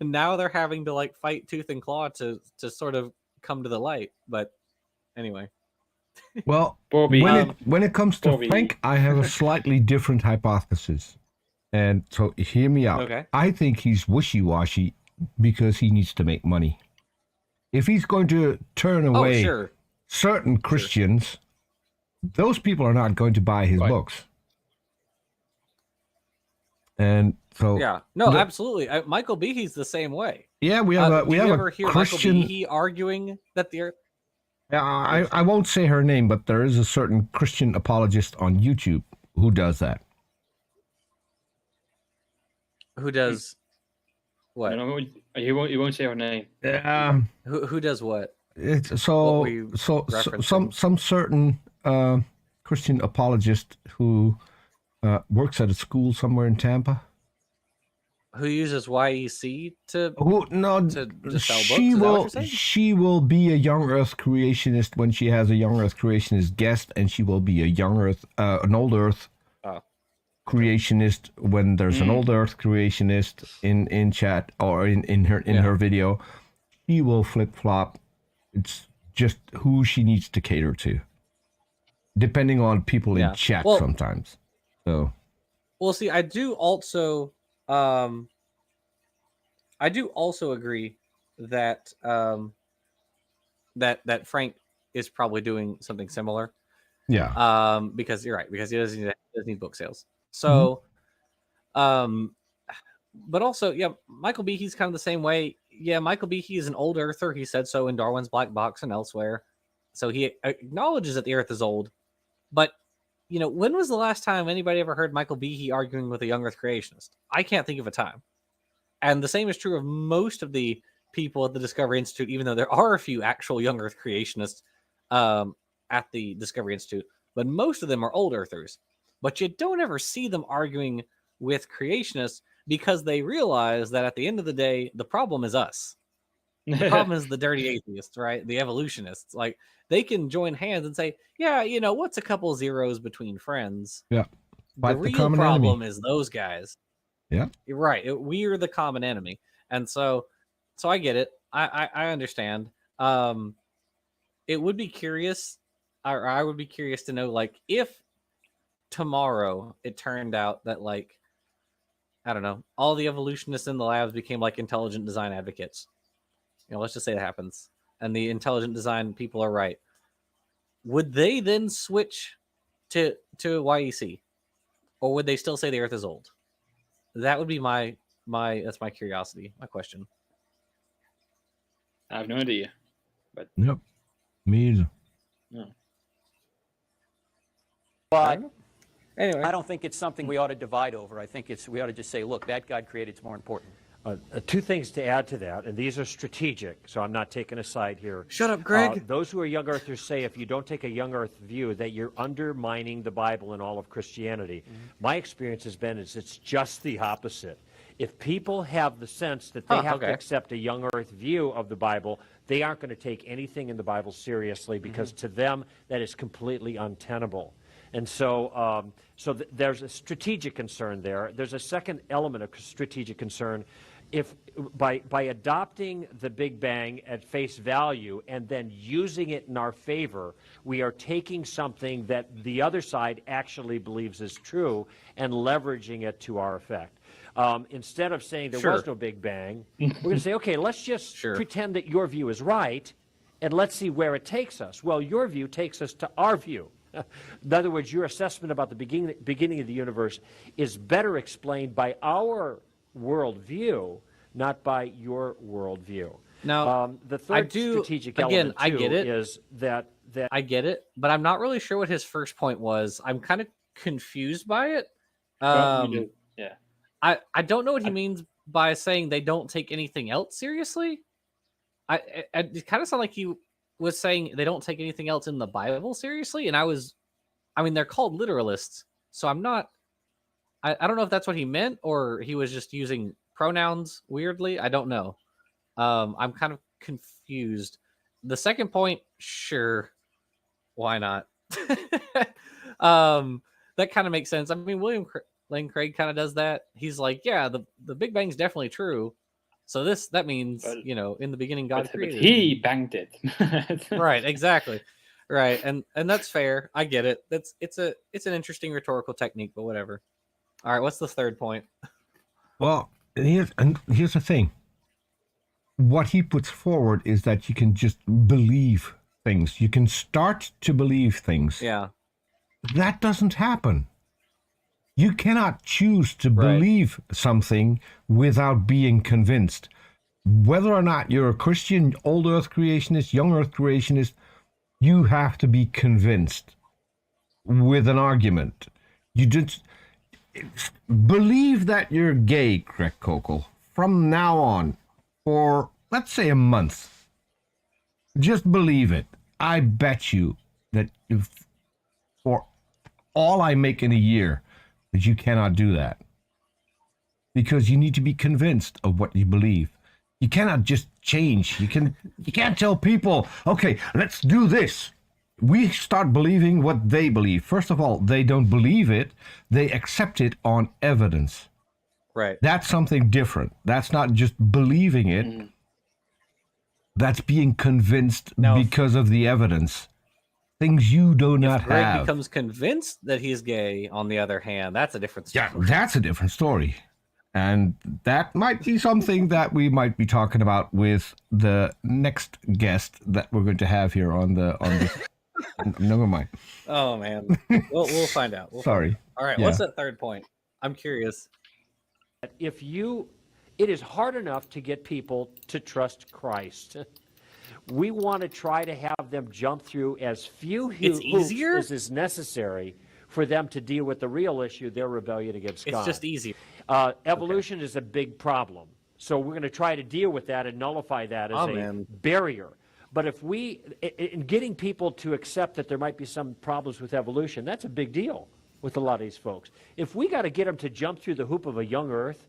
now they're having to fight tooth and claw to sort of come to the light. But anyway. Well, when it comes to Frank, I have a slightly different hypothesis. And so hear me out. Okay. I think he's wishy-washy because he needs to make money. If he's going to turn away certain Christians, those people are not going to buy his books. And so absolutely. Michael Behe's the same way. Yeah, we have a Christian. Michael Behe arguing that the earth. I won't say her name, but there is a certain Christian apologist on YouTube who does that. Who does what? You won't say her name. Who does what? It's some certain Christian apologist who works at a school somewhere in Tampa. Who uses YEC to sell books? She will be a young Earth creationist when she has a young Earth creationist guest, and she will be a young Earth, an old Earth creationist when there's an old Earth creationist in chat or in her video. She will flip flop. It's just who she needs to cater to, depending on people in chat sometimes. So, well, see, I do also agree that that Frank is probably doing something similar. Yeah. Because you're right, because he doesn't need book sales. So, but also, Michael Behe's kind of the same way. Yeah, Michael Behe is an old earther. He said so in Darwin's Black Box and elsewhere. So he acknowledges that the Earth is old. But when was the last time anybody ever heard Michael Behe arguing with a young Earth creationist? I can't think of a time. And the same is true of most of the people at the Discovery Institute, even though there are a few actual young Earth creationists at the Discovery Institute. But most of them are old Earthers. But you don't ever see them arguing with creationists because they realize that at the end of the day, the problem is us. The problem is the dirty atheists, right? The evolutionists. Like, they can join hands and say, what's a couple zeros between friends? Yeah. The real problem is those guys. Yeah. You're right. We are the common enemy. And so I get it. I understand. It would be curious, or I would be curious to know, if tomorrow it turned out that, I don't know, all the evolutionists in the labs became intelligent design advocates. let's just say it happens, and the intelligent design people are right. Would they then switch to YEC, or would they still say the Earth is old? That would be that's my curiosity, my question. I have no idea, but nope, me either. No. But anyway, I don't think it's something we ought to divide over. I think we ought to just say, look, that God created is more important. Two things to add to that, and these are strategic, so I'm not taking a side here. Shut up, Greg. Those who are young earthers say if you don't take a young earth view that you're undermining the Bible and all of Christianity. My experience has been it's just the opposite. If people have the sense that they have to accept a young earth view of the Bible, they aren't going to take anything in the Bible seriously because to them that is completely untenable. And so, there's a strategic concern there. There's a second element of strategic concern. If by adopting the Big Bang at face value and then using it in our favor, we are taking something that the other side actually believes is true and leveraging it to our effect. Instead of saying there was no Big Bang, we're going to say, okay, let's just pretend that your view is right, and let's see where it takes us. Well, your view takes us to our view. In other words, your assessment about the beginning of the universe is better explained by our worldview, not by your worldview. Now, the third strategic element I get it. Is that I get it, but I'm not really sure what his first point was. I'm kind of confused by it. Yeah. I don't know what he means by saying they don't take anything else seriously. It kind of sounded like he was saying they don't take anything else in the Bible seriously, and they're called literalists, so I'm not. I don't know if that's what he meant or he was just using pronouns weirdly. I don't know. I'm kind of confused. The second point, sure, why not? That kind of makes sense. I mean, William Lane Craig kind of does that. He's like, yeah, the Big Bang's definitely true. So that means, in the beginning God created. But he banged it. Right, exactly. Right, and that's fair. I get it. It's an interesting rhetorical technique, but whatever. All right, what's the third point? Well, here's the thing. What he puts forward is that you can just believe things. You can start to believe things. Yeah. That doesn't happen. You cannot choose to believe something without being convinced. Whether or not you're a Christian, old earth creationist, young earth creationist, you have to be convinced with an argument. You just believe that you're gay, Greg Kokel, from now on for, let's say, a month. Just believe it. I bet you that if for all I make in a year, that you cannot do that. Because you need to be convinced of what you believe. You cannot just change. You can't tell people, okay, let's do this. We start believing what they believe. First of all, they don't believe it. They accept it on evidence. Right. That's something different. That's not just believing it. That's being convinced because of the evidence. Things you do not have. If Greg have. becomes convinced that he's gay, on the other hand, that's a different story. Yeah, that's a different story. And that might be something that we might be talking about with the next guest that we're going to have here on the never mind. Oh man. We'll find out. Sorry. All right, what's that third point? I'm curious. It is hard enough to get people to trust Christ. We want to try to have them jump through as few hoops as is necessary for them to deal with the real issue, their rebellion against God. It's just easier. Evolution is a big problem. So we're going to try to deal with that and nullify that as a barrier. But if in getting people to accept that there might be some problems with evolution, that's a big deal with a lot of these folks. If we got to get them to jump through the hoop of a young earth,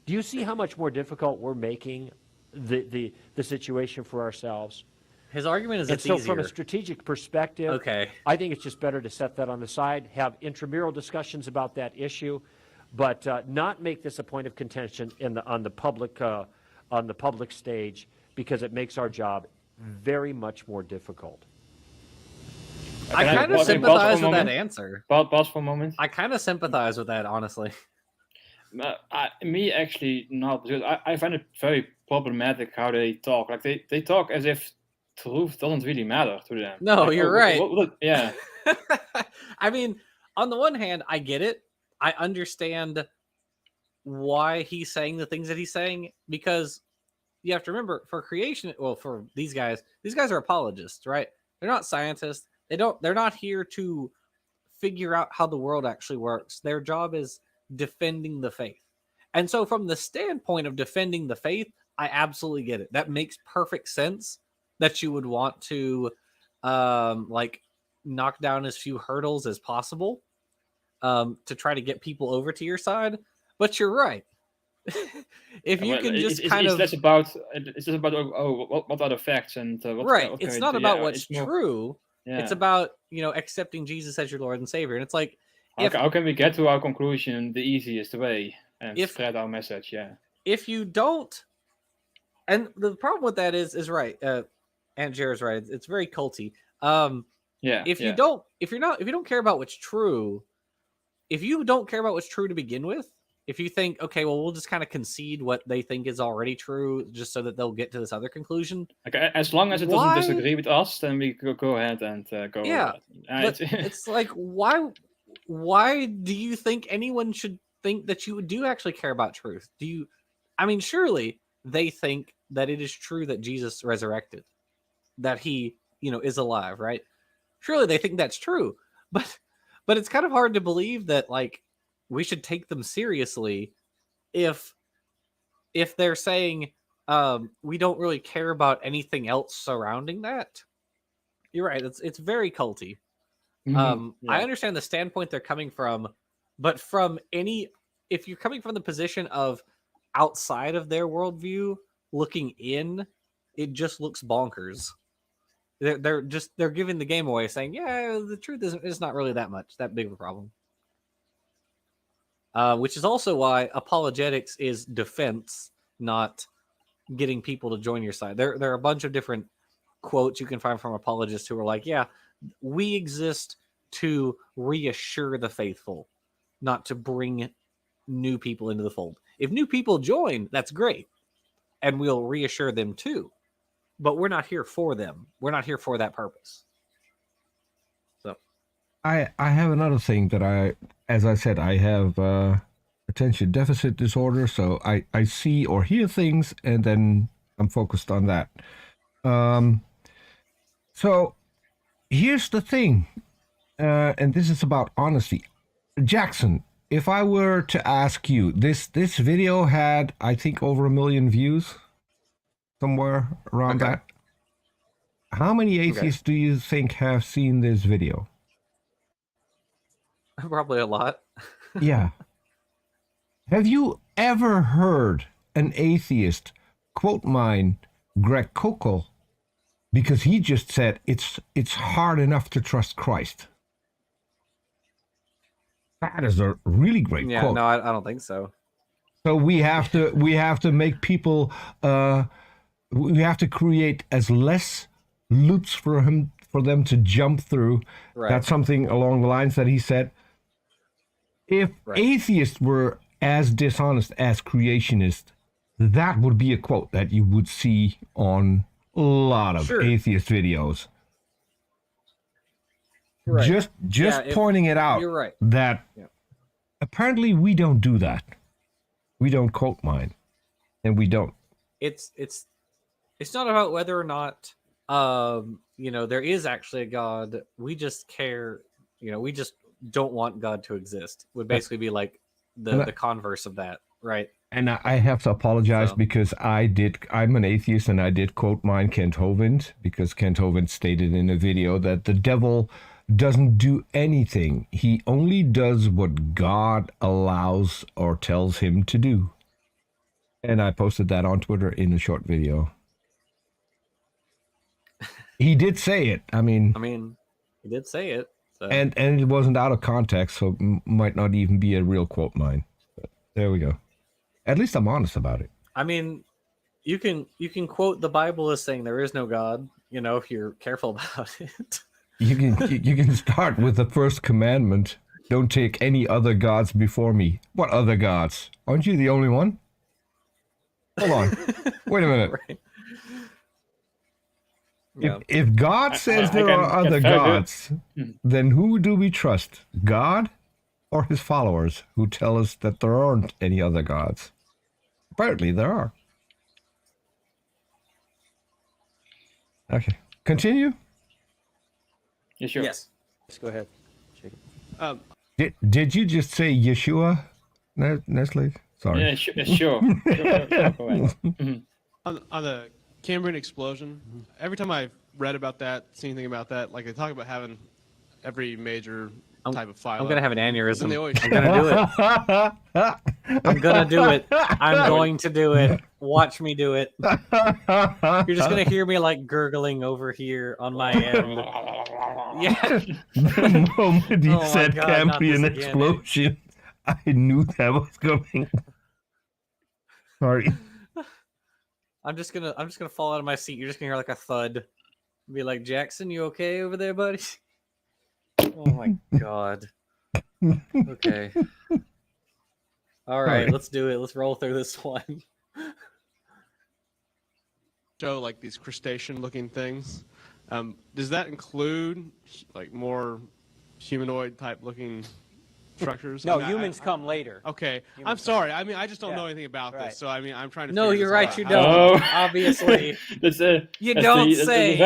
do you see how much more difficult we're making the situation for ourselves? His argument is it's easier. So from a strategic perspective, I think it's just better to set that on the side, have intramural discussions about that issue, but not make this a point of contention on the public stage, because it makes our job very much more difficult. I kind of sympathize with that answer. Pause for a moment. I kind of sympathize with that, honestly. Me actually not, because I find it very problematic how they talk. Like they talk as if truth doesn't really matter to them. No, like, you're right. Yeah. I mean, on the one hand, I get it. I understand why he's saying the things that he's saying, because you have to remember, for these guys are apologists, right? They're not scientists. They're not here to figure out how the world actually works. Their job is defending the faith. And so from the standpoint of defending the faith, I absolutely get it. That makes perfect sense that you would want to like knock down as few hurdles as possible to try to get people over to your side. But you're right. If you can just it's less about what are the facts and what, right. What it's not about what's more, true. Yeah. It's about, accepting Jesus as your Lord and Savior. And it's like, how can we get to our conclusion the easiest way and spread our message? Yeah. If you don't, and the problem with that is right. Aunt Jared's right. It's very culty. If you don't care about what's true, if you don't care about what's true to begin with, if you think, okay, well, we'll just kind of concede what they think is already true just so that they'll get to this other conclusion. Okay, as long as it doesn't disagree with us, then we go ahead and go. Yeah, but it's like, why do you think anyone should think that you do actually care about truth? Surely they think that it is true that Jesus resurrected, that he, is alive, right? Surely they think that's true, but it's kind of hard to believe that, like, we should take them seriously if they're saying we don't really care about anything else surrounding that. You're right. It's very culty. I understand the standpoint they're coming from, but if you're coming from the position of outside of their worldview looking in, it just looks bonkers. They're giving the game away, saying, yeah, the truth is not really that big of a problem. Which is also why apologetics is defense, not getting people to join your side. There are a bunch of different quotes you can find from apologists who are like, yeah, we exist to reassure the faithful, not to bring new people into the fold. If new people join, that's great, and we'll reassure them too. But we're not here for them. We're not here for that purpose. So, I have another thing that as I said, I have attention deficit disorder, so I see or hear things, and then I'm focused on that. So here's the thing, and this is about honesty. Jackson, if I were to ask you, this video had, I think, over 1 million views, somewhere around that. How many atheists do you think have seen this video? Probably a lot. Yeah. Have you ever heard an atheist quote mine Greg Koukl because he just said it's hard enough to trust Christ? That is a really great quote. Yeah, no, I don't think so. So we have to make people we have to create as less loops for them to jump through. Right. That's something along the lines that he said. If atheists were as dishonest as creationists, that would be a quote that you would see on a lot of atheist videos. Right. Just pointing it out. You're right. That apparently we don't do that. We don't quote mine, and we don't. It's not about whether or not there is actually a God. We just care. We just don't want God to exist. Would basically be like the converse of that, right? And I have to apologize because I'm an atheist, and I did quote mine Kent Hovind, because Kent Hovind stated in a video that the devil doesn't do anything. He only does what God allows or tells him to do. And I posted that on Twitter in a short video. He did say it. I mean, he did say it. So. And it wasn't out of context, so it might not even be a real quote mine. But there we go. At least I'm honest about it. I mean, you can quote the Bible as saying there is no God, if you're careful about it. You can start with the first commandment. Don't take any other gods before me. What other gods? Aren't you the only one? Hold on. Wait a minute. Right. If God says there are other gods, then who do we trust? God or his followers who tell us that there aren't any other gods? Apparently there are. Okay. Continue? Yeah, sure. Yes. Let's go ahead. Did you just say Yeshua, Nestle? Sorry. Yeah, sure. Go ahead. On the Cambrian explosion, every time I've read about that, seen anything about that, like they talk about having every major type of phyla. I'm gonna have an aneurysm. Always... I'm gonna do it. I'm gonna do it. I'm going to do it. Watch me do it. You're just gonna hear me like gurgling over here on my end. Yeah. The moment you said God, Cambrian explosion, I knew that was coming. Sorry. I'm just gonna fall out of my seat. You're just gonna hear like a thud. Be like, Jackson, you okay over there, buddy? Oh my God. Okay. All right, let's do it. Let's roll through this one. Show like these crustacean-looking things. Does that include like more humanoid type looking structures? No, humans come later. Okay, I'm sorry. I mean, I just don't know anything about this, so I mean, I'm trying to. No, you're right. You out. don't. Obviously, you don't say.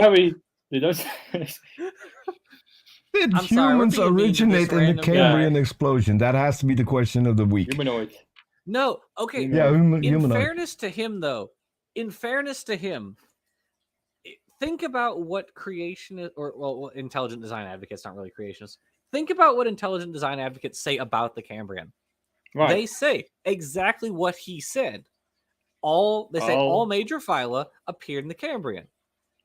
Did humans originate in the Cambrian explosion? That has to be the question of the week. Humanoid. No. Okay. Yeah, in fairness to him, though, think about what creationists or intelligent design advocates, not really creationists. Think about what intelligent design advocates say about the Cambrian. Right. They say exactly what he said. All major phyla appeared in the Cambrian.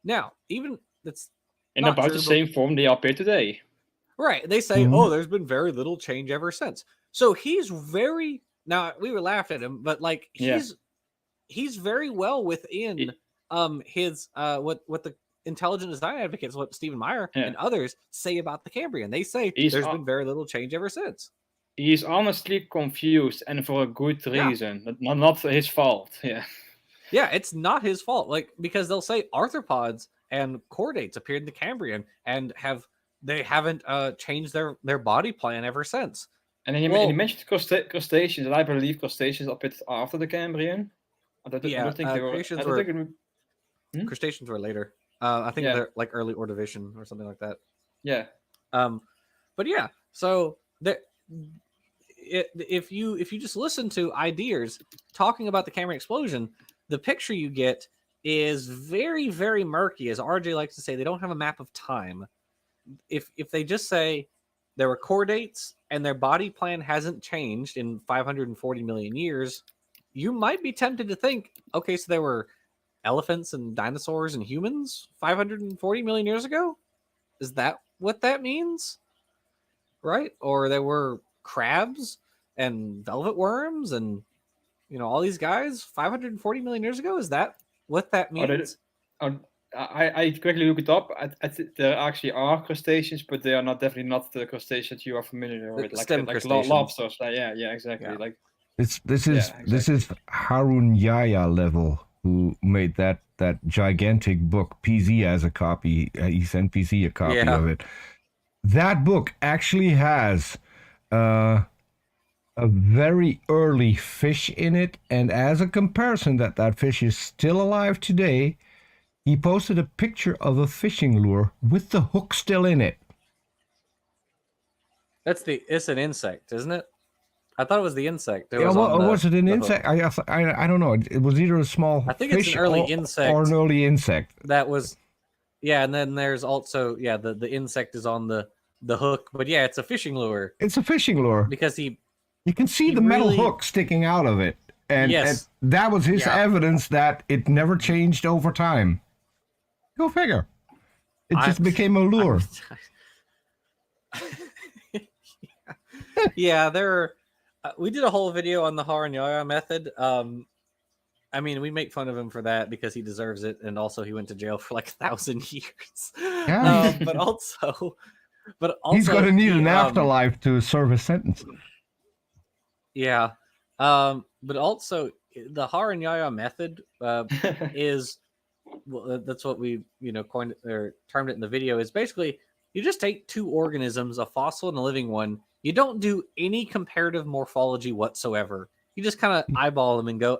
Now, even that's in about the same form they appear today. Right. They say, there's been very little change ever since. So he's now we were laughing at him, but like he's very well within his what the intelligent design advocates, what Stephen Meyer and others say about the Cambrian. They say there's been very little change ever since. He's honestly confused, and for a good reason. Yeah. Not his fault. Yeah. Yeah, it's not his fault. Like, because they'll say arthropods and chordates appeared in the Cambrian and they haven't changed their body plan ever since. And then he mentioned crustaceans, and I believe crustaceans appeared after the Cambrian. I don't think they were. Crustaceans were later. I think they're like early Ordovician or something like that. Yeah. But yeah, so if you just listen to ideas talking about the Cambrian explosion, the picture you get is very, very murky. As RJ likes to say, they don't have a map of time. If they just say there were chordates and their body plan hasn't changed in 540 million years, you might be tempted to think, okay, so there were elephants and dinosaurs and humans 540 million years ago? Is that what that means? Right? Or there were crabs and velvet worms and all these guys 540 million years ago? Is that what that means? I quickly look it up. There actually are crustaceans, but they are definitely not the crustaceans you are familiar with, like lobsters. Yeah, exactly. Yeah. Like this is Harun Yahya level, who made that gigantic book. PZ has a copy. He sent PZ a copy of it. That book actually has a very early fish in it, and as a comparison that fish is still alive today, he posted a picture of a fishing lure with the hook still in it. It's an insect, isn't it? I thought it was the insect. Was it an insect? I don't know. It was either a small I think fish it's an early insect. Or an early insect. That was, and then there's also, the insect is on the hook. But it's a fishing lure. It's a fishing lure. Because you can see the metal hook sticking out of it. And that was his evidence that it never changed over time. Go figure. It just became a lure. We did a whole video on the Harun Yahya method. I mean, we make fun of him for that because he deserves it, and also he went to jail for like 1,000 years. Yeah. But also, But also, he's going to need an afterlife to serve his sentence. Yeah. But also, the Haranyaya method is, well, that's what we coined or termed it in the video, is basically you just take two organisms, a fossil and a living one. You don't do any comparative morphology whatsoever. You just kind of eyeball them and go,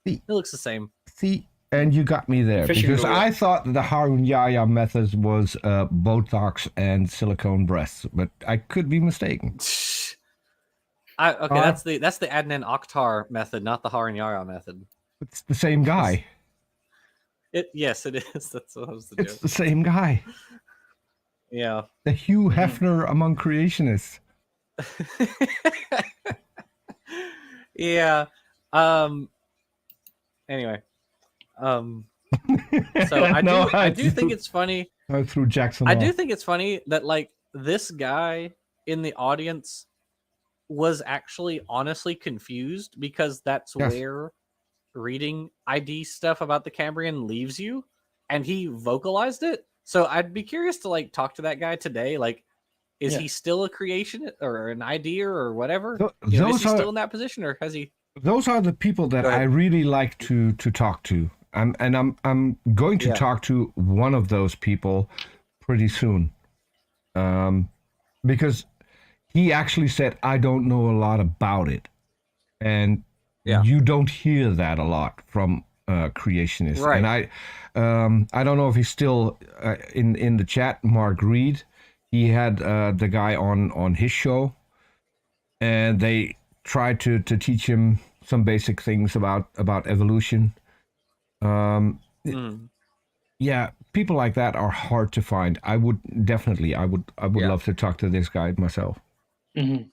it looks the same. See, and you got me there, because I thought that the Haranyaya method was Botox and silicone breasts, but I could be mistaken. That's the Adnan Akhtar method, not the Haranyaya method. It's the same guy. Yes, it is. That's what was the joke. It's the same guy. Yeah. The Hugh Hefner among creationists. Yeah. Anyway. So I do think it's funny. I threw Jackson I off. do think it's funny that like this guy in the audience was actually honestly confused, because that's where reading ID stuff about the Cambrian leaves you, and he vocalized it. So I'd be curious to like talk to that guy today. Like, is he still a creation or an ID or whatever? Is he still in that position, or has he? Those are the people that I really like to talk to. I'm going to talk to one of those people pretty soon, because he actually said, I don't know a lot about it, and you don't hear that a lot from creationists. Right. And I don't know if he's still in the chat. Mark Reed, he had the guy on his show, and they tried to teach him some basic things about evolution. Yeah, people like that are hard to find. I would love to talk to this guy myself. Mm-hmm.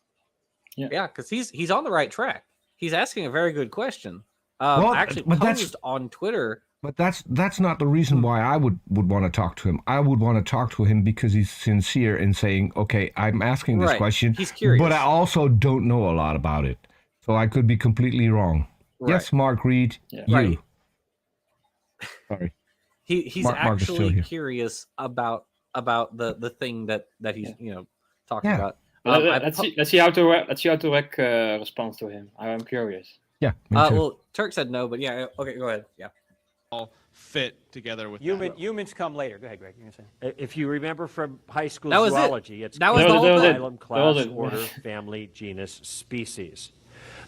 Yeah, because he's on the right track. He's asking a very good question. Well, actually but posed on Twitter. But that's not the reason why I would want to talk to him. I would want to talk to him because he's sincere in saying, okay, I'm asking this question, he's curious, but I also don't know a lot about it. So I could be completely wrong. Right. Yes, Mark Reed, you. Right. Sorry. He's actually curious about the thing that he's talking about. Let's see how Turek responds to him. I'm curious. Yeah. Me too. Well, Turk said no, but yeah. Okay, go ahead. Yeah. All fit together with humans come later. Go ahead, Greg. You're gonna say. If you remember from high school zoology, it's phylum, class, order, family, genus, species.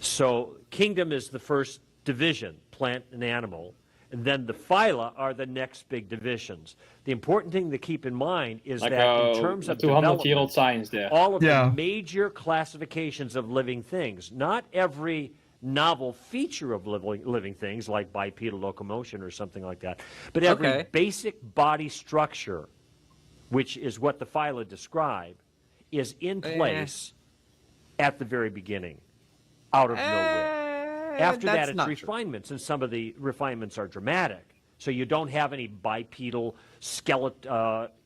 So kingdom is the first division, plant and animal. And then the phyla are the next big divisions. The important thing to keep in mind is that in terms of development, science there. all of the major classifications of living things, not every novel feature of living things like bipedal locomotion or something like that, but every basic body structure, which is what the phyla describe, is in place at the very beginning, out of nowhere. After that, it's refinements, and some of the refinements are dramatic. So you don't have any bipedal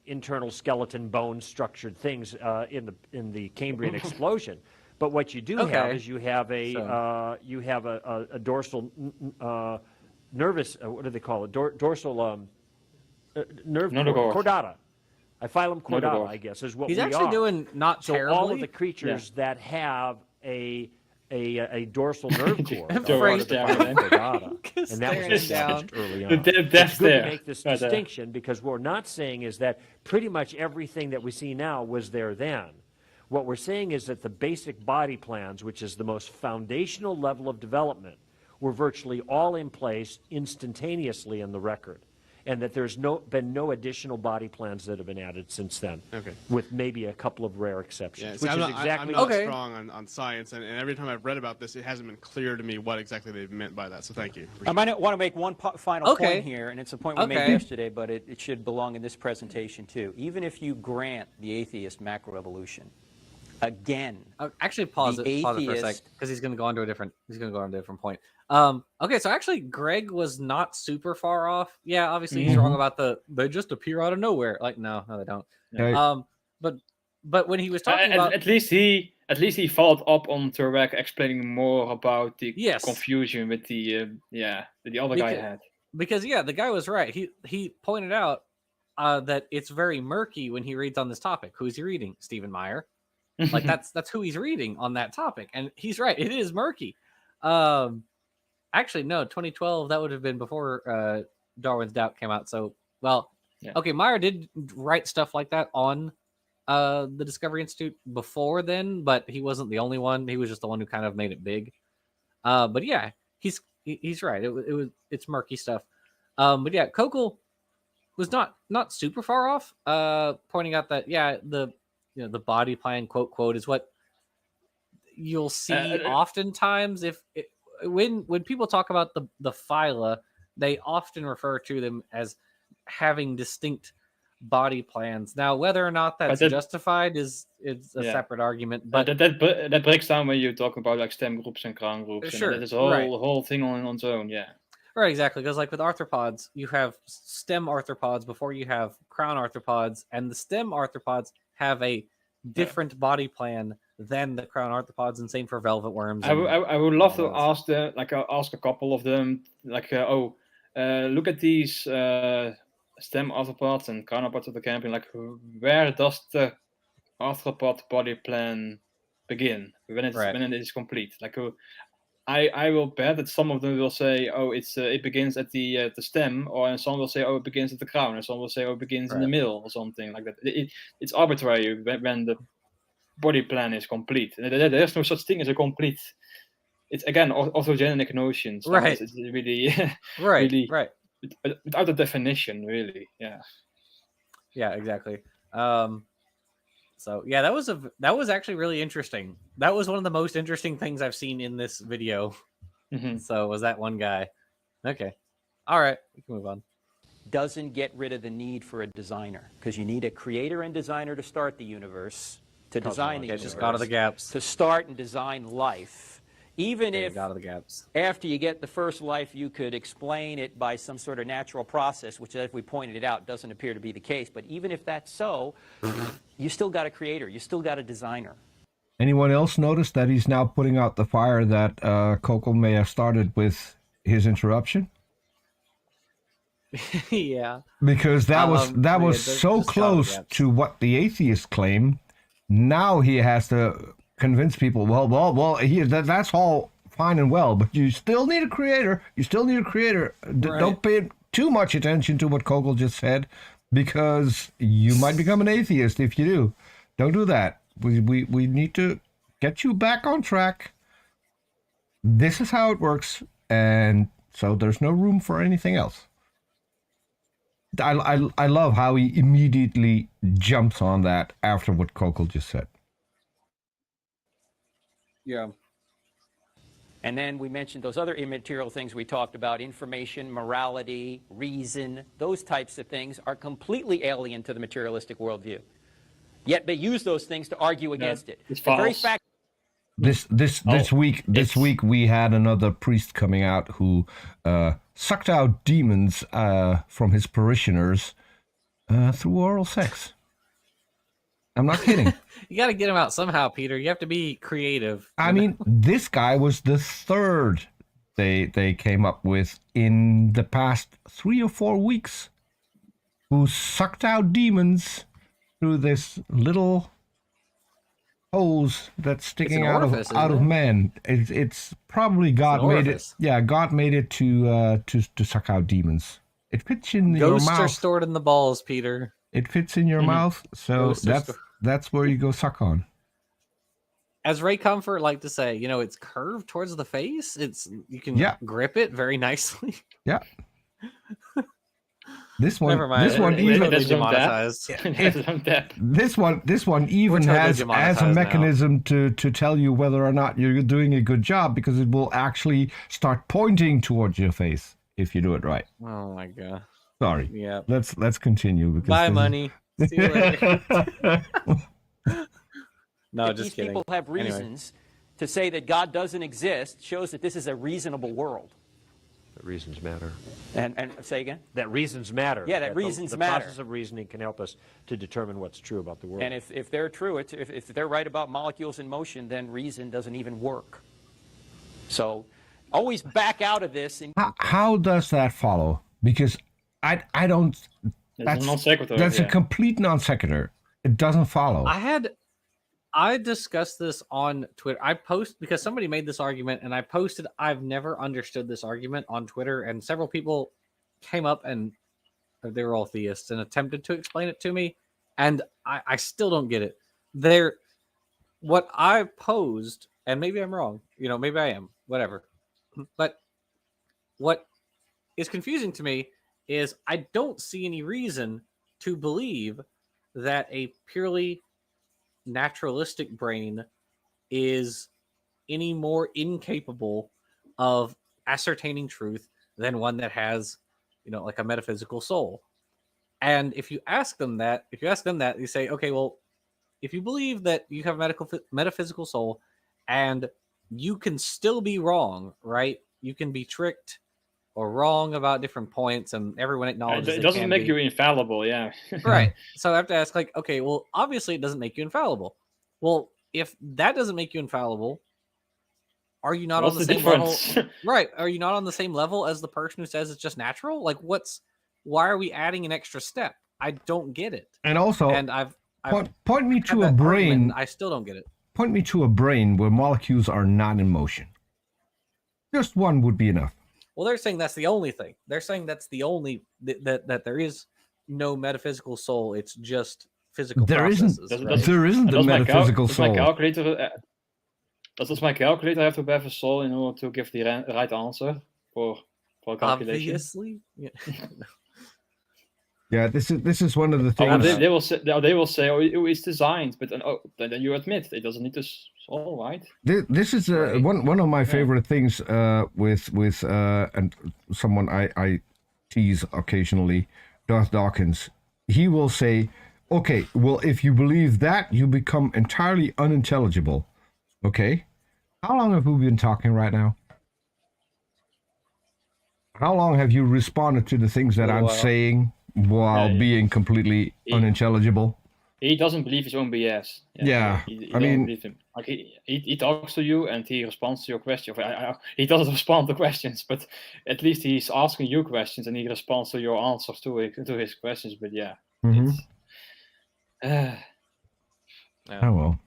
internal skeleton bone structured things in the Cambrian explosion. But what you do have is you have a dorsal nervous what do they call it? Dorsal nerve chordata. A phylum chordata, I guess, is what we are. He's actually doing not terribly. So all of the creatures that have a dorsal nerve cord, and that was established early on. It's good to make this distinction, because what we're not saying is that pretty much everything that we see now was there then. What we're saying is that the basic body plans, which is the most foundational level of development, were virtually all in place instantaneously in the record, and that there's been no additional body plans that have been added since then, with maybe a couple of rare exceptions. I'm not strong on science, and every time I've read about this, it hasn't been clear to me what exactly they've meant by that, so thank you. I might want to make one final point here, and it's a point we made yesterday, but it should belong in this presentation too. Even if you grant the atheist macroevolution, again, actually pause it for a sec, because he's going to go on to a different point. Okay, so actually Greg was not super far off. Yeah, obviously he's wrong about they just appear out of nowhere. Like no they don't. But when he was talking about at least he followed up on Turek explaining more about the confusion with the other guy had. Because the guy was right. He pointed out that it's very murky when he reads on this topic. Who's he reading? Stephen Meyer. Like that's who he's reading on that topic, and he's right. It is murky. Actually, no, 2012. That would have been before Darwin's Doubt came out. So, okay, Meyer did write stuff like that on the Discovery Institute before then, but he wasn't the only one. He was just the one who kind of made it big. But yeah, he's right. It's murky stuff. But yeah, Kokel was not super far off, pointing out that the body plan quote is what you'll see oftentimes when people talk about the phyla, they often refer to them as having distinct body plans. Now, whether or not that's justified is a separate argument. But that breaks down when you talk about like stem groups and crown groups. Sure, and there's a whole thing on its own. Yeah. Right, exactly. Because like with arthropods, you have stem arthropods before you have crown arthropods, and the stem arthropods have a different body plan than the crown arthropods, and same for velvet worms. I would love to ask ask a couple of them, like, look at these stem arthropods and crown arthropods of the Cambrian. Like, where does the arthropod body plan begin when it is complete? Like, I will bet that some of them will say, it begins at the stem, or some will say, it begins at the crown, and some will say, it begins in the middle, or something like that. It's arbitrary when the body plan is complete. There's no such thing as a complete. It's again orthogenic notions. Right. It's really right. Without a definition, really. Yeah. Yeah. Exactly. So yeah, that was actually really interesting. That was one of the most interesting things I've seen in this video. Mm-hmm. So was that one guy. Okay. All right. We can move on. Doesn't get rid of the need for a designer, because you need a creator and designer to start the universe, to design the universe, just got to the gaps, to start and design life. Even if got to the gaps. After you get the first life, you could explain it by some sort of natural process, which, as we pointed it out, doesn't appear to be the case. But even if that's so, you still got a creator. You still got a designer. Anyone else notice that he's now putting out the fire that Kokel may have started with his interruption? Yeah. Because that was so close to what the atheists claim. Now he has to convince people, that's all fine and well, but you still need a creator. You still need a creator. Don't pay too much attention to what Kokel just said, because you might become an atheist if you do. Don't do that. We need to get you back on track. This is how it works, and so there's no room for anything else. I love how he immediately jumps on that after what Kokel just said. Yeah. And then we mentioned those other immaterial things we talked about: information, morality, reason. Those types of things are completely alien to the materialistic worldview. Yet they use those things to argue against it. It's the false. very fact. This week we had another priest coming out who sucked out demons from his parishioners through oral sex. I'm not kidding. You got to get him out somehow, Peter. You have to be creative. I mean, this guy was the third they came up with in the past 3 or 4 weeks who sucked out demons through this little hose that's sticking out of man. It's probably God made it. Yeah, God made it to suck out demons. It fits in your mouth. Ghosts are stored in the balls, Peter. It fits in your mouth, so that's where you go suck on. As Ray Comfort liked to say, it's curved towards the face. You can grip it very nicely. Yeah. This one even has a mechanism to tell you whether or not you're doing a good job, because it will actually start pointing towards your face if you do it right. Oh my god. Sorry. Yeah. Let's continue. Because bye, money. See you later. No, just kidding. People have reasons to say that God doesn't exist. Shows that this is a reasonable world. That reasons matter. And say again? That reasons matter. Yeah, that reasons matter. The process of reasoning can help us to determine what's true about the world. And if they're true, if they're right about molecules in motion, then reason doesn't even work. So always back out of this. How does that follow? Because I don't That's a non sequitur. That's a complete non sequitur. It doesn't follow. I discussed this on Twitter. Because somebody made this argument, and I posted, I've never understood this argument on Twitter, and several people came up and they were all theists and attempted to explain it to me, and I still don't get it. What I posed, and maybe I'm wrong, maybe I am, whatever. But what is confusing to me is I don't see any reason to believe that a purely naturalistic brain is any more incapable of ascertaining truth than one that has, like a metaphysical soul. And if you ask them that, you say, okay, well, if you believe that you have a metaphysical soul and you can still be wrong, right? You can be tricked or wrong about different points, and everyone acknowledges it doesn't make you infallible, yeah. Right. So I have to ask, okay, well, obviously it doesn't make you infallible. Well, if that doesn't make you infallible, are you not on the same level? Right. Are you not on the same level as the person who says it's just natural? Like, why are we adding an extra step? I don't get it. And also, I've point me to a brain. I still don't get it. Point me to a brain where molecules are not in motion. Just one would be enough. Well, they're saying that's the only thing. They're saying that's the only that there is no metaphysical soul. It's just physical processes. There isn't a metaphysical soul. Does my calculator have to have a soul in order to give the right answer for calculation? Obviously. Yeah. Yeah, this is one of the things. They will say, oh, it's designed, but then you admit it doesn't need to solve, right? This is one of my favorite things with and someone I tease occasionally, Darth Dawkins. He will say, okay, well, if you believe that, you become entirely unintelligible. Okay, how long have we been talking right now? How long have you responded to the things that I'm saying while being completely unintelligible? He doesn't believe his own BS. I mean, him. Like he talks to you and he responds to your question. He doesn't respond to questions, but at least he's asking you questions and he responds to your answers to his questions. But yeah. Oh well.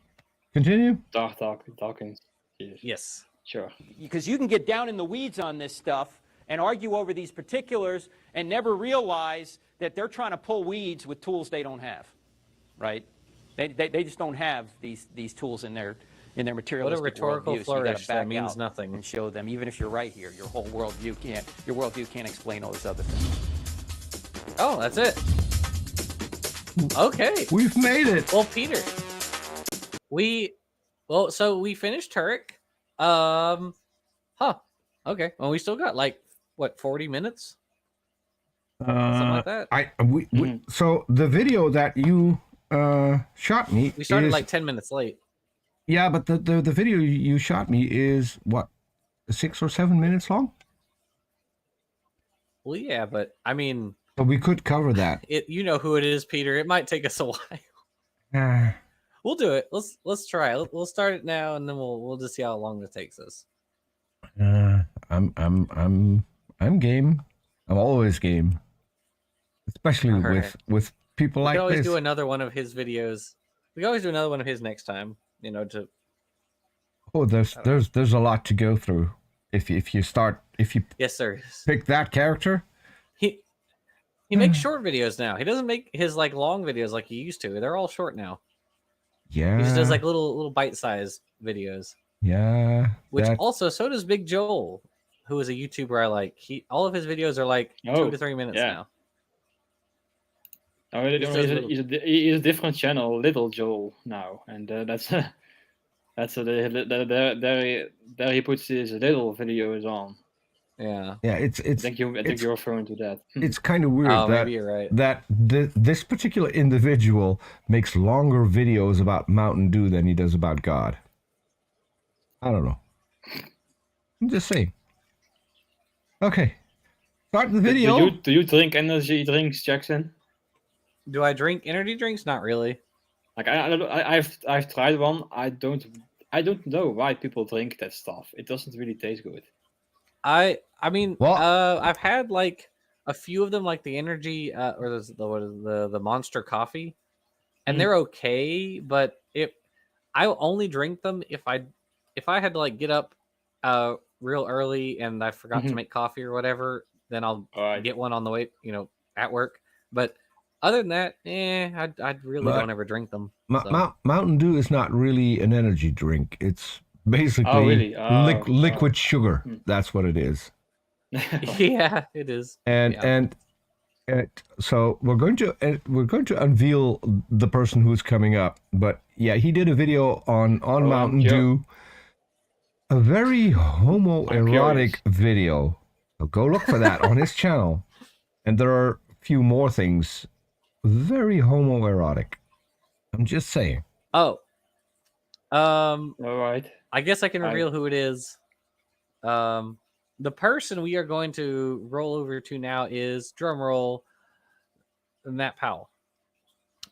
Continue. Talking. Yes. Sure. Because you can get down in the weeds on this stuff and argue over these particulars and never realize that they're trying to pull weeds with tools they don't have, right? They just don't have these tools in their materialistic What a rhetorical worldview, flourish so you that means nothing. and show them, even if you're right here, your worldview can't explain all these other things. Oh, that's it. Okay. We've made it. Well, Peter, so we finished Turek. Okay. Well, we still got 40 minutes? Something like that. So the video that you shot me. We started 10 minutes late. Yeah, but the video you shot me is what, 6 or 7 minutes long? Well, yeah, but I mean, so we could cover that. You know who it is, Peter. It might take us a while. We'll do it. Let's try. We'll start it now, and then we'll just see how long it takes us. I'm game. I'm always game, especially with people like this. We can always do another one of his videos. We can always do another one of his next time. There's a lot to go through. If you yes, sir. Pick that character. He makes short videos now. He doesn't make his long videos like he used to. They're all short now. Yeah. He just does little bite-sized videos. Yeah. Also, so does Big Joel, who is a YouTuber I like. All of his videos are 2 to 3 minutes now. Oh, he's a different channel, Little Joel now, and that's there he puts his little videos on. Yeah. Yeah, it's. I think you're referring to that. It's kind of weird maybe you're right. that this particular individual makes longer videos about Mountain Dew than he does about God. I don't know. I'm just saying. Okay, start the video. Do you drink energy drinks, Jackson? Do I drink energy drinks? Not really. I've tried one. I don't know why people drink that stuff. It doesn't really taste good. I mean, I've had a few of them, like the energy or the Monster Coffee, and they're okay. But I only drink them if I had to like get up real early and I forgot to make coffee or whatever, then I'll get one on the way, at work. But other than that, I really don't ever drink them. Mountain Dew is not really an energy drink. It's basically liquid sugar. That's what it is. Yeah, it is. And so we're going to unveil the person who's coming up. But yeah, he did a video on Mountain Dew, a very homoerotic video. So go look for that on his channel. And there are a few more things very homoerotic. I'm just saying. Oh. All right. I guess I can reveal who it is. The person we are going to roll over to now is, drum roll, Matt Powell.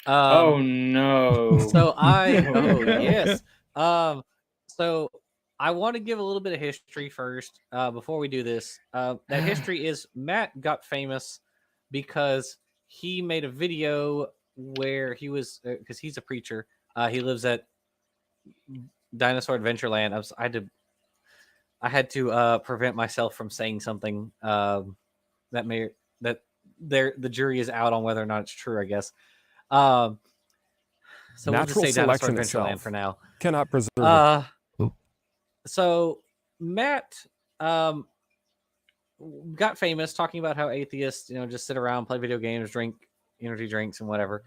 Oh no. So yes. So I want to give a little bit of history first before we do this. That history is Matt got famous because he made a video where he was, because he's a preacher. He lives at Dinosaur Adventureland. I had to prevent myself from saying something the jury is out on whether or not it's true, I guess. So we'll just say Dinosaur Adventureland for now. Cannot preserve it. So Matt got famous talking about how atheists, just sit around, play video games, drink energy drinks and whatever.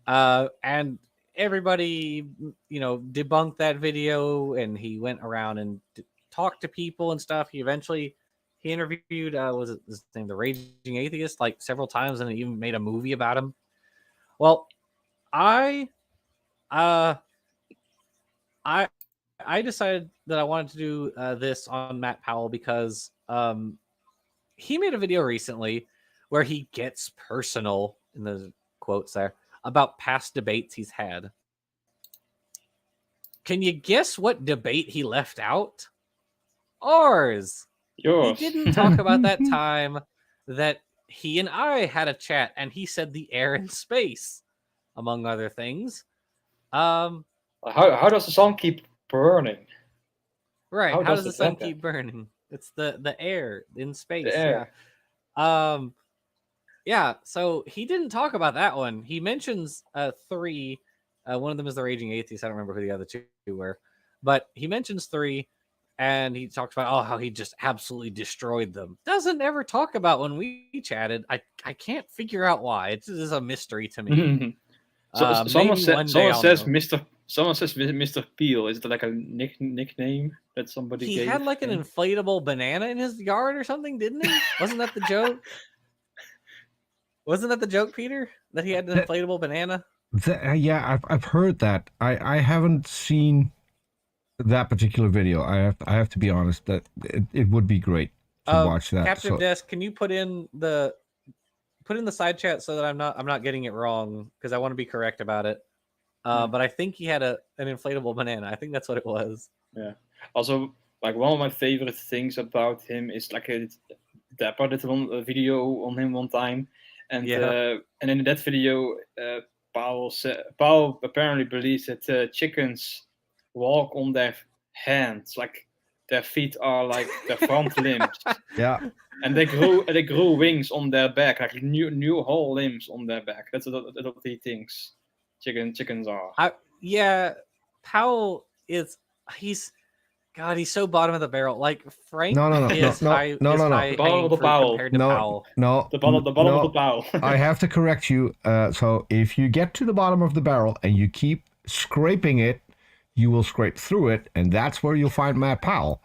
And everybody, debunked that video, and he went around and talked to people and stuff. He interviewed, was it his name, the Raging Atheist, like several times, and he even made a movie about him. Well, I decided that I wanted to do this on Matt Powell because he made a video recently where he gets personal, in the quotes there, about past debates he's had. Can you guess what debate he left out? Ours. Yours. He didn't talk about that time that he and I had a chat, and he said the air and space, among other things. How does the sun keep burning? Right. How does the sun keep burning? It's the air in space. The air. Yeah. Yeah. So he didn't talk about that one. He mentions three. One of them is the Raging Atheist. I don't remember who the other two were, but he mentions three, and he talks about how he just absolutely destroyed them. Doesn't ever talk about when we chatted. I can't figure out why. It is a mystery to me. Someone says Mr. Peel. Is it like a nickname that somebody gave? He had like an inflatable banana in his yard or something, didn't he? Wasn't that the joke? Wasn't that the joke, Peter? That he had an inflatable banana? Yeah, I've heard that. I haven't seen that particular video. I have to be honest. That it would be great to watch that. Captive Desk, can you put in the side chat so that I'm not getting it wrong, because I want to be correct about it. But I think he had an inflatable banana. I think that's what it was. Yeah. Also, like, one of my favorite things about him is like Dapper did a video on him one time, and in that video, Powell apparently believes that chickens walk on their hands, like their feet are like their front limbs. Yeah. And they grew wings on their back, like new whole limbs on their back. That's what he thinks chickens are. Powell is he's so bottom of the barrel. Like Frank No. The bottom of the barrel. Compared to Powell. No. The bottom of the barrel. I have to correct you. So if you get to the bottom of the barrel and you keep scraping it, you will scrape through it, and that's where you'll find Matt Powell.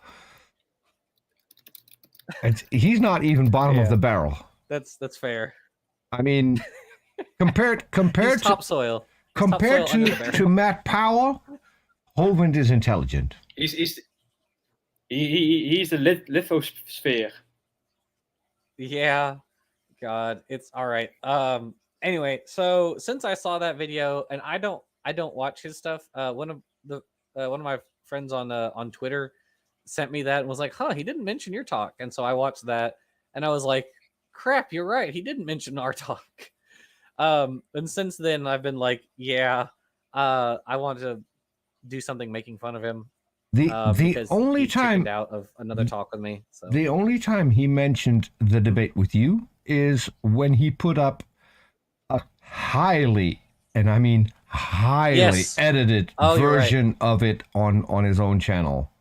He's not even bottom of the barrel. That's fair. I mean, compared he's to topsoil. Compared to Matt Powell, Hovind is intelligent. He's the lithosphere. Yeah, God, it's all right. Anyway, so since I saw that video, and I don't watch his stuff. One of my friends on Twitter sent me that and was like, "Huh, he didn't mention your talk," and so I watched that, and I was like, crap, you're right. He didn't mention our talk. And since then, I've been like, yeah, I want to do something making fun of him. The only time out of another talk with me. So. The only time he mentioned the debate with you is when he put up a highly, and I mean highly edited version of it on his own channel.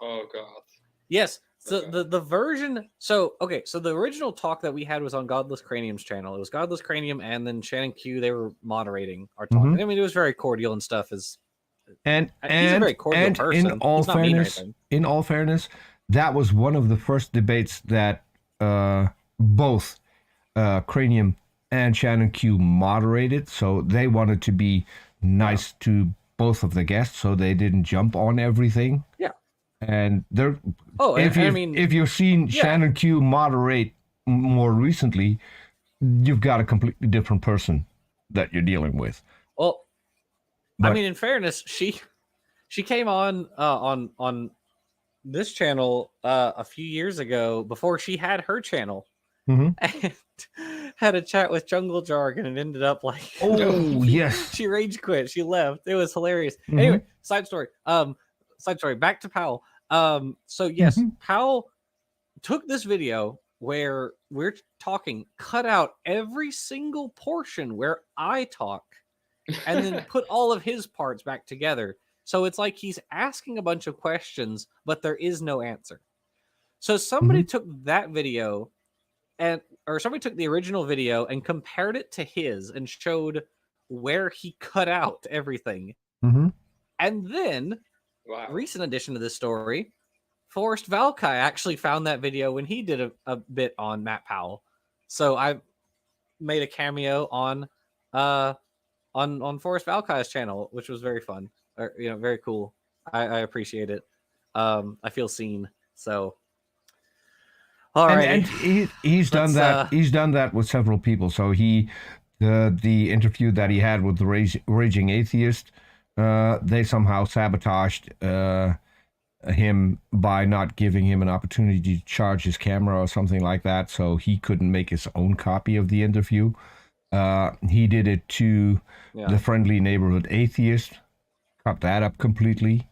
Oh God. Yes. So the version. So okay. So the original talk that we had was on Godless Cranium's channel. It was Godless Cranium and then Shannon Q. They were moderating our talk. I mean, it was very cordial and stuff. And he's a very cordial person. In all fairness, that was one of the first debates that both Cranium and Shannon Q moderated. So they wanted to be nice to both of the guests, so they didn't jump on everything. Yeah. And they're if you've seen Yeah. Shannon Q moderate more recently, you've got a completely different person that you're dealing with. Well, But- I mean, in fairness, she came on this channel a few years ago before she had her channel, Mhm. and had a chat with Jungle Jargon, and ended up like, Oh, yes. she rage quit. She left. It was hilarious. Mhm. Anyway, side story. Back to Powell. So yes, Mhm. Powell took this video where we're talking, cut out every single portion where I talk, and then put all of his parts back together. So it's like he's asking a bunch of questions, but there is no answer. So somebody took that video or somebody took the original video and compared it to his and showed where he cut out everything. Mhm. And then, recent addition to this story, Forrest Valkai actually found that video when he did a bit on Matt Powell. So I made a cameo on Forrest Valkai's channel, which was very fun. Very cool. I appreciate it. I feel seen. So, all right. And he's done that. He's done that with several people. So the interview that he had with the Raging Atheist, they somehow sabotaged him by not giving him an opportunity to charge his camera or something like that. So he couldn't make his own copy of the interview. He did it to the Friendly Neighborhood Atheist. Cut that up completely.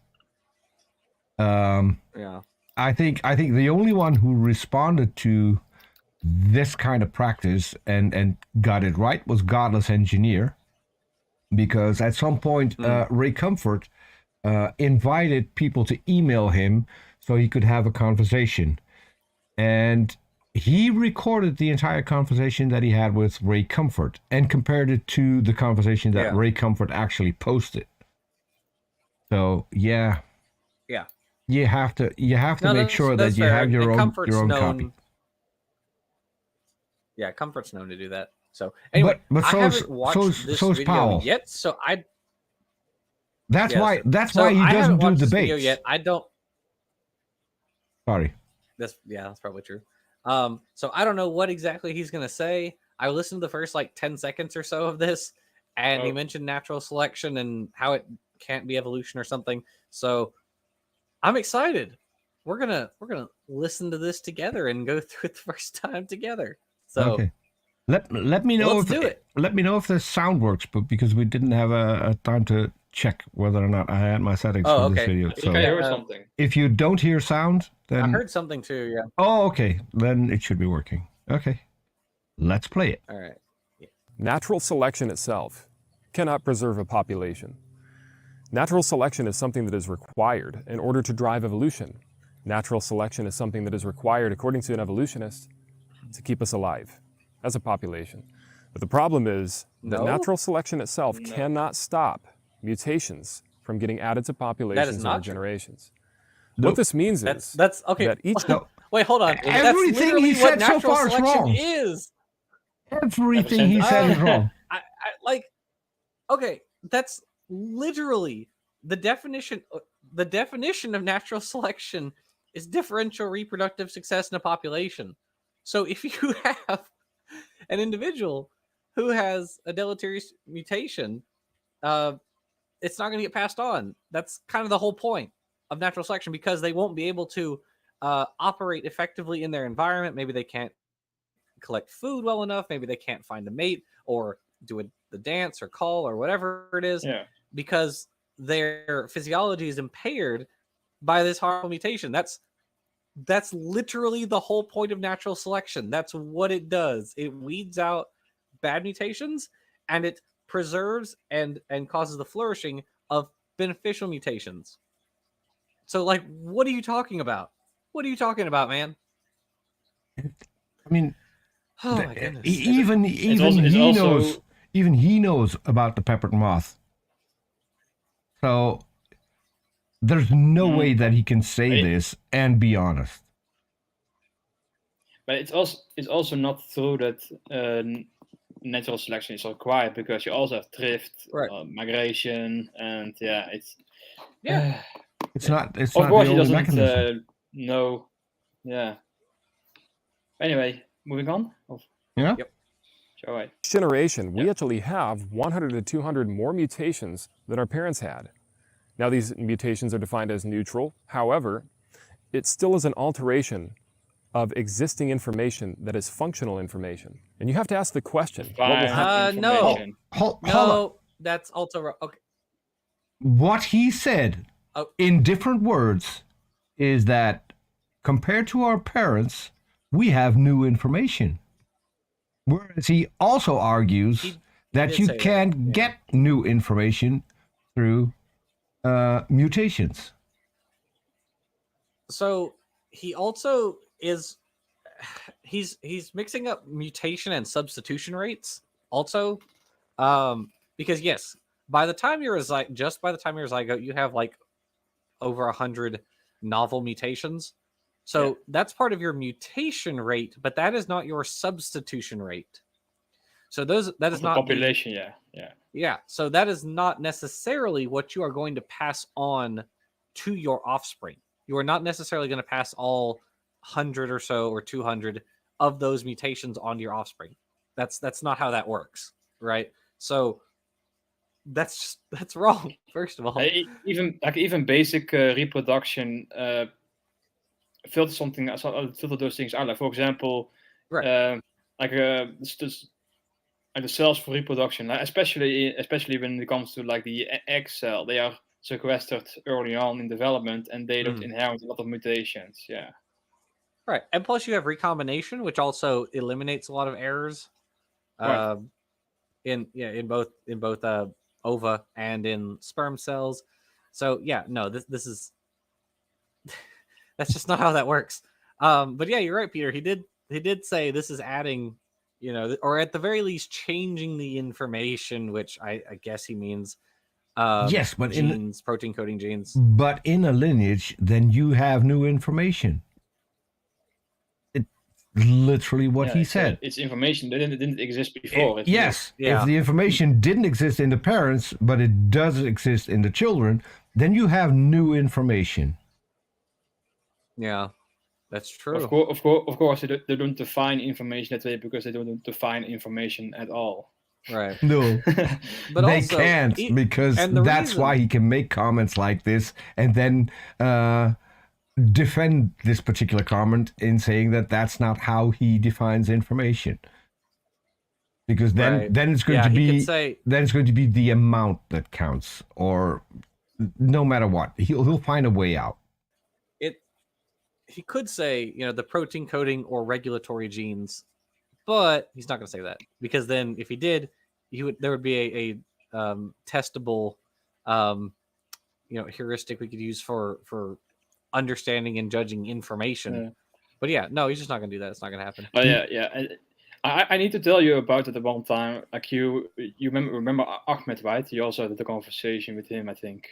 I think the only one who responded to this kind of practice and got it right was Godless Engineer, because at some point Ray Comfort invited people to email him so he could have a conversation, and he recorded the entire conversation that he had with Ray Comfort and compared it to the conversation that Ray Comfort actually posted. So you have to make sure that you have your own copy. Yeah, Comfort's known to do that. So anyway, but I haven't watched this video Powell yet, so That's why he doesn't do debates. Video yet. I don't. Sorry. That's probably true. So I don't know what exactly he's gonna say. I listened to the first 10 seconds or so of this, and he mentioned natural selection and how it can't be evolution or something. So I'm excited. We're gonna listen to this together and go through it the first time together. So okay. Let me know let's do it. Let me know if the sound works, but because we didn't have a time to check whether or not I had my settings for this video. So I heard something. If you don't hear sound, then I heard something too. Yeah. Oh, okay. Then it should be working. Okay. Let's play it. All right. Yeah. Natural selection itself cannot preserve a population. Natural selection is something that is required in order to drive evolution. Natural selection is something that is required, according to an evolutionist, to keep us alive as a population. But the problem is that natural selection itself cannot stop mutations from getting added to populations over generations. What this means is that's okay. That each wait, hold on. Everything he said so far is wrong. Everything he said is wrong. Okay, that's literally the definition. The definition of natural selection is differential reproductive success in a population. So if you have an individual who has a deleterious mutation, it's not going to get passed on. That's kind of the whole point of natural selection, because they won't be able to operate effectively in their environment. Maybe they can't collect food well enough. Maybe they can't find a mate or do the dance or call or whatever it is, because their physiology is impaired by this harmful mutation. That's literally the whole point of natural selection. That's what it does. It weeds out bad mutations, and it preserves and causes the flourishing of beneficial mutations. So, like, what are you talking about? What are you talking about, man? I mean, oh my goodness. Even he knows about the peppered moth. So there's no way that he can say this and be honest. But it's also not true that natural selection is required, because you also have thrift, migration, and it's not. It's of not course, he doesn't know. Yeah. Anyway, moving on. Yeah. Yep. All right. Each generation, we actually have 100 to 200 more mutations than our parents had. Now, these mutations are defined as neutral. However, it still is an alteration of existing information that is functional information. And you have to ask the question, what will happen? No, that's also okay. What he said in different words is that compared to our parents, we have new information. Whereas he also argues that you can get new information through mutations. So he also is he's mixing up mutation and substitution rates also, because yes, by the time you're a zygote, you have like over 100 novel mutations. So that's part of your mutation rate, but that is not your substitution rate. So that is not population. Yeah. So that is not necessarily what you are going to pass on to your offspring. You are not necessarily going to pass all 100 or so or 200 of those mutations on your offspring. That's not how that works, right? So that's wrong. First of all, even basic reproduction. Filter those things out. Like, for example, the cells for reproduction, especially when it comes to like the egg cell, they are sequestered early on in development, and they don't inherit a lot of mutations. Yeah. Right, and plus you have recombination, which also eliminates a lot of errors, in both ova and in sperm cells. So this is. That's just not how that works. But yeah, you're right, Peter. He did say this is adding, or at the very least changing the information, which I guess he means yes, but genes, protein coding genes. But in a lineage, then you have new information. It's literally what he said. It's information that didn't exist before. If the information didn't exist in the parents, but it does exist in the children, then you have new information. Yeah, that's true. Of course, they don't define information that way because they don't define information at all. Right. No, but they also can't, because that's why he can make comments like this and then defend this particular comment in saying that that's not how he defines information. Because then it's going to be the amount that counts, or no matter what, he'll find a way out. He could say, the protein coding or regulatory genes, but he's not going to say that, because then if he did, there would be a testable, heuristic we could use for understanding and judging information. Yeah. But he's just not going to do that. It's not going to happen. Oh yeah. I need to tell you about it at one time. Like you remember Ahmed, right? You also had the conversation with him, I think.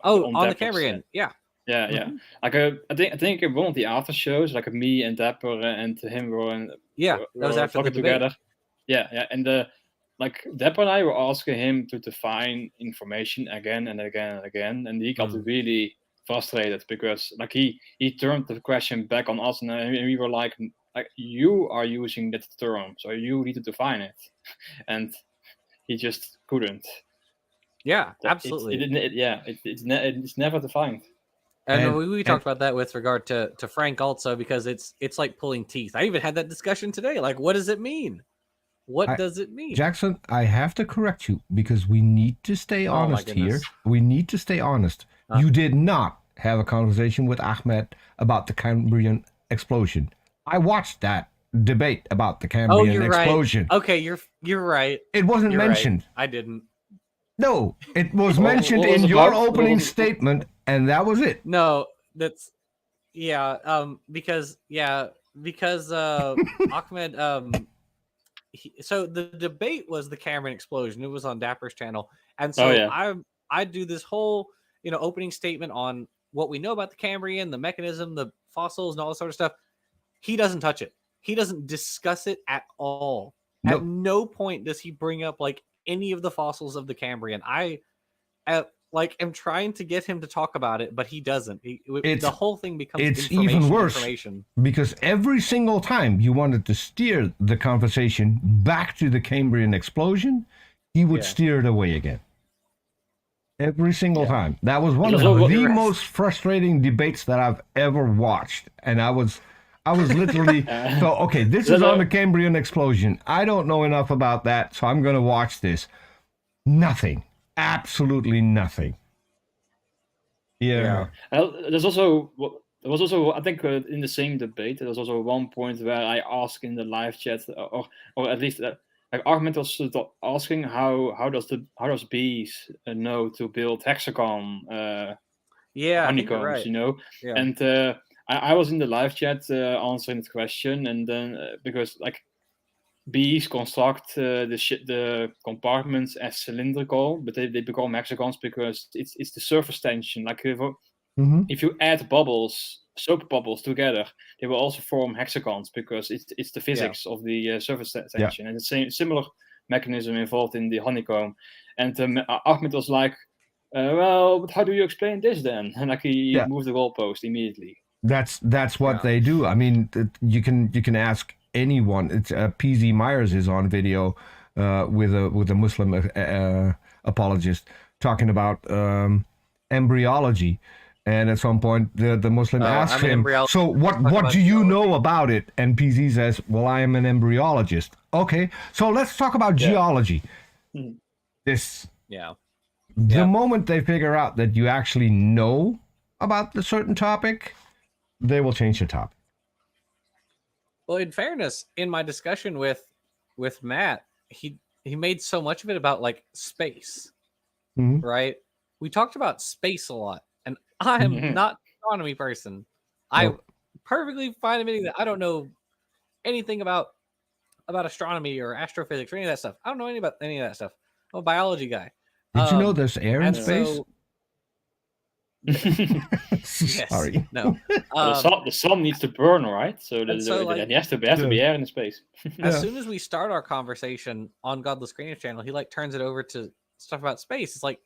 Oh, on the Cambrian, yeah. Yeah, yeah. Like I think in one of the after shows, like me and Dapper and him were that was after the debate. Together. Yeah, and Dapper and I were asking him to define information again and again and again, and he got really frustrated because he turned the question back on us, and we were like you are using that term, so you need to define it, and he just couldn't. Yeah, absolutely. It's never defined. And we talked about that with regard to Frank also, because it's like pulling teeth. I even had that discussion today. Like, what does it mean? What does it mean? Jackson, I have to correct you because we need to stay honest here. We need to stay honest. You did not have a conversation with Ahmed about the Cambrian explosion. I watched that debate about the Cambrian explosion. Right. Okay, you're right. It wasn't mentioned. Right. I didn't. No, it was mentioned in your opening statement, and that was it. No, that's because Ahmed so the debate was the Cambrian explosion. It was on Dapper's channel, and so I do this whole opening statement on what we know about the Cambrian, the mechanism, the fossils, and all this sort of stuff. He doesn't touch it. He doesn't discuss it at all. Nope. At no point does he bring up like any of the fossils of the Cambrian. I am trying to get him to talk about it, but he doesn't. The whole thing becomes it's even worse because every single time you wanted to steer the conversation back to the Cambrian explosion, he would steer it away again. Every single time. That was one of the most frustrating debates that I've ever watched, and I was literally this is on the Cambrian explosion. I don't know enough about that, so I'm going to watch this. Nothing. Absolutely nothing. Yeah. There was also, I think, in the same debate, there was also one point where I asked in the live chat, or at least Ahmed was asking how does bees know to build hexagon honeycombs, Yeah. And I was in the live chat answering the question, and then because bees construct the compartments as cylindrical, but they become hexagons because it's the surface tension. Like if you add soap bubbles together, they will also form hexagons because it's the physics of the surface tension, and the similar mechanism involved in the honeycomb. And Ahmed was like, "Well, but how do you explain this then?" And he moved the goalpost immediately. That's what they do. I mean, you can ask anyone. It's PZ Myers is on video with a Muslim apologist talking about embryology, and at some point the Muslim asks him, "So what do you know about it?" And PZ says, "Well, I am an embryologist." Okay, so let's talk about geology. The moment they figure out that you actually know about the certain topic, they will change the topic. Well, in fairness, in my discussion with Matt, he made so much of it about like space, right? We talked about space a lot, and I am not an astronomy person. I perfectly fine admitting that I don't know anything about astronomy or astrophysics or any of that stuff. I don't know any of that stuff. I'm a biology guy. Did you know there's air in space? Sorry. No. The sun needs to burn, right? So there has to be air in space. As soon as we start our conversation on Godless Creationist channel, he turns it over to stuff about space. It's like,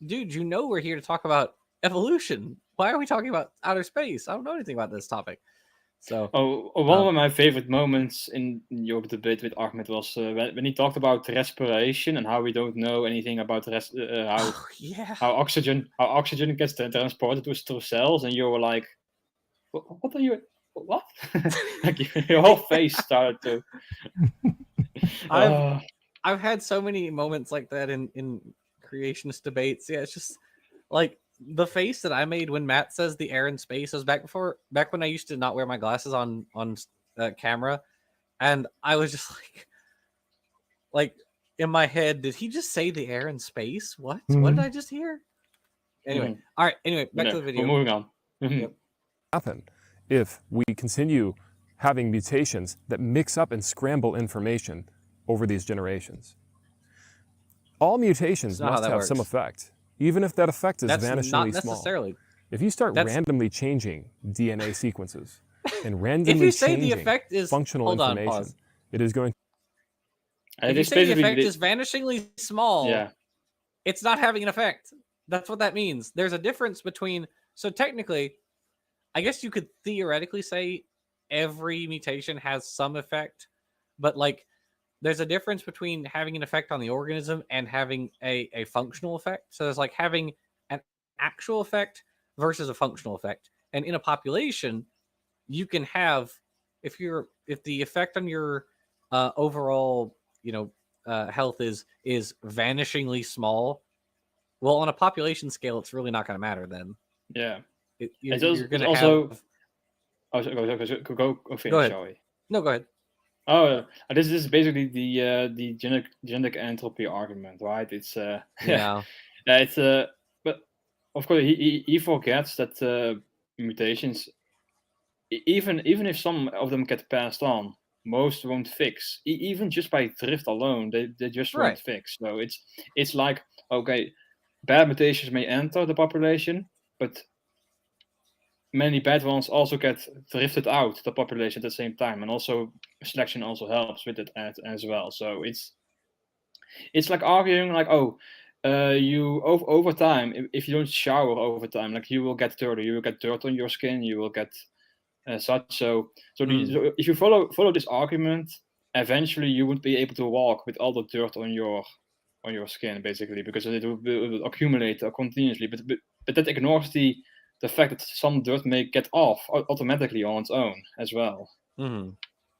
dude, we're here to talk about evolution. Why are we talking about outer space? I don't know anything about this topic. So, one of my favorite moments in your debate with Ahmed was when he talked about respiration and how we don't know anything about how oxygen gets transported through cells, and you were like, "What are you? What?" Your whole face started to. I've had so many moments like that in creationist debates. Yeah, it's just like. The face that I made when Matt says the air in space was back when I used to not wear my glasses on camera, and I was just like in my head, did he just say the air in space? What? What did I just hear? Anyway, all right. Anyway, back to the video. We're moving on. Happen if we continue having mutations that mix up and scramble information over these generations. All mutations must have some effect. Even if that effect is vanishingly small. If you start randomly changing DNA sequences and randomly changing functional information, it is going to... If you say the effect is vanishingly small, it's not having an effect. That's what that means. There's a difference between... So technically, I guess you could theoretically say every mutation has some effect, but there's a difference between having an effect on the organism and having a functional effect. So there's having an actual effect versus a functional effect. And in a population, you can have, if the effect on your overall, health is vanishingly small, well, on a population scale, it's really not going to matter then. Yeah. You're going to also have... Oh, go finish, go ahead. shall we? No, go ahead. Oh, this is basically the genetic entropy argument, right? It's yeah, it's but of course he forgets that mutations, even if some of them get passed on, most won't fix. Even just by drift alone, they just won't fix. So it's like, okay, bad mutations may enter the population, but many bad ones also get drifted out the population at the same time, and also selection also helps with it as well. So it's like arguing like, you over time, if you don't shower over time, like you will get dirty, you will get dirt on your skin, you will get such. So if you follow this argument, eventually you won't be able to walk with all the dirt on your skin, basically, because it will accumulate continuously. But that ignores the fact that some dirt may get off automatically on its own as well. Mm-hmm.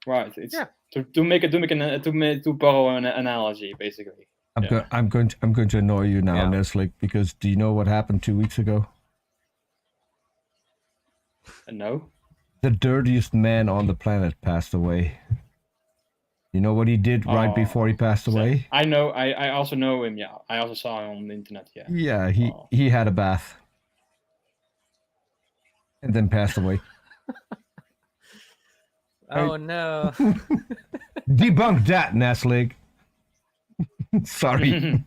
Right. It's to borrow an analogy, basically. I'm going to annoy you now, Neslick, because do you know what happened 2 weeks ago? No. The dirtiest man on the planet passed away. You know what he did right before he passed away? I know. I also know him. Yeah, I also saw him on the internet. Yeah. Yeah, he had a bath and then passed away. Oh no! Debunk that, Neslick. Sorry.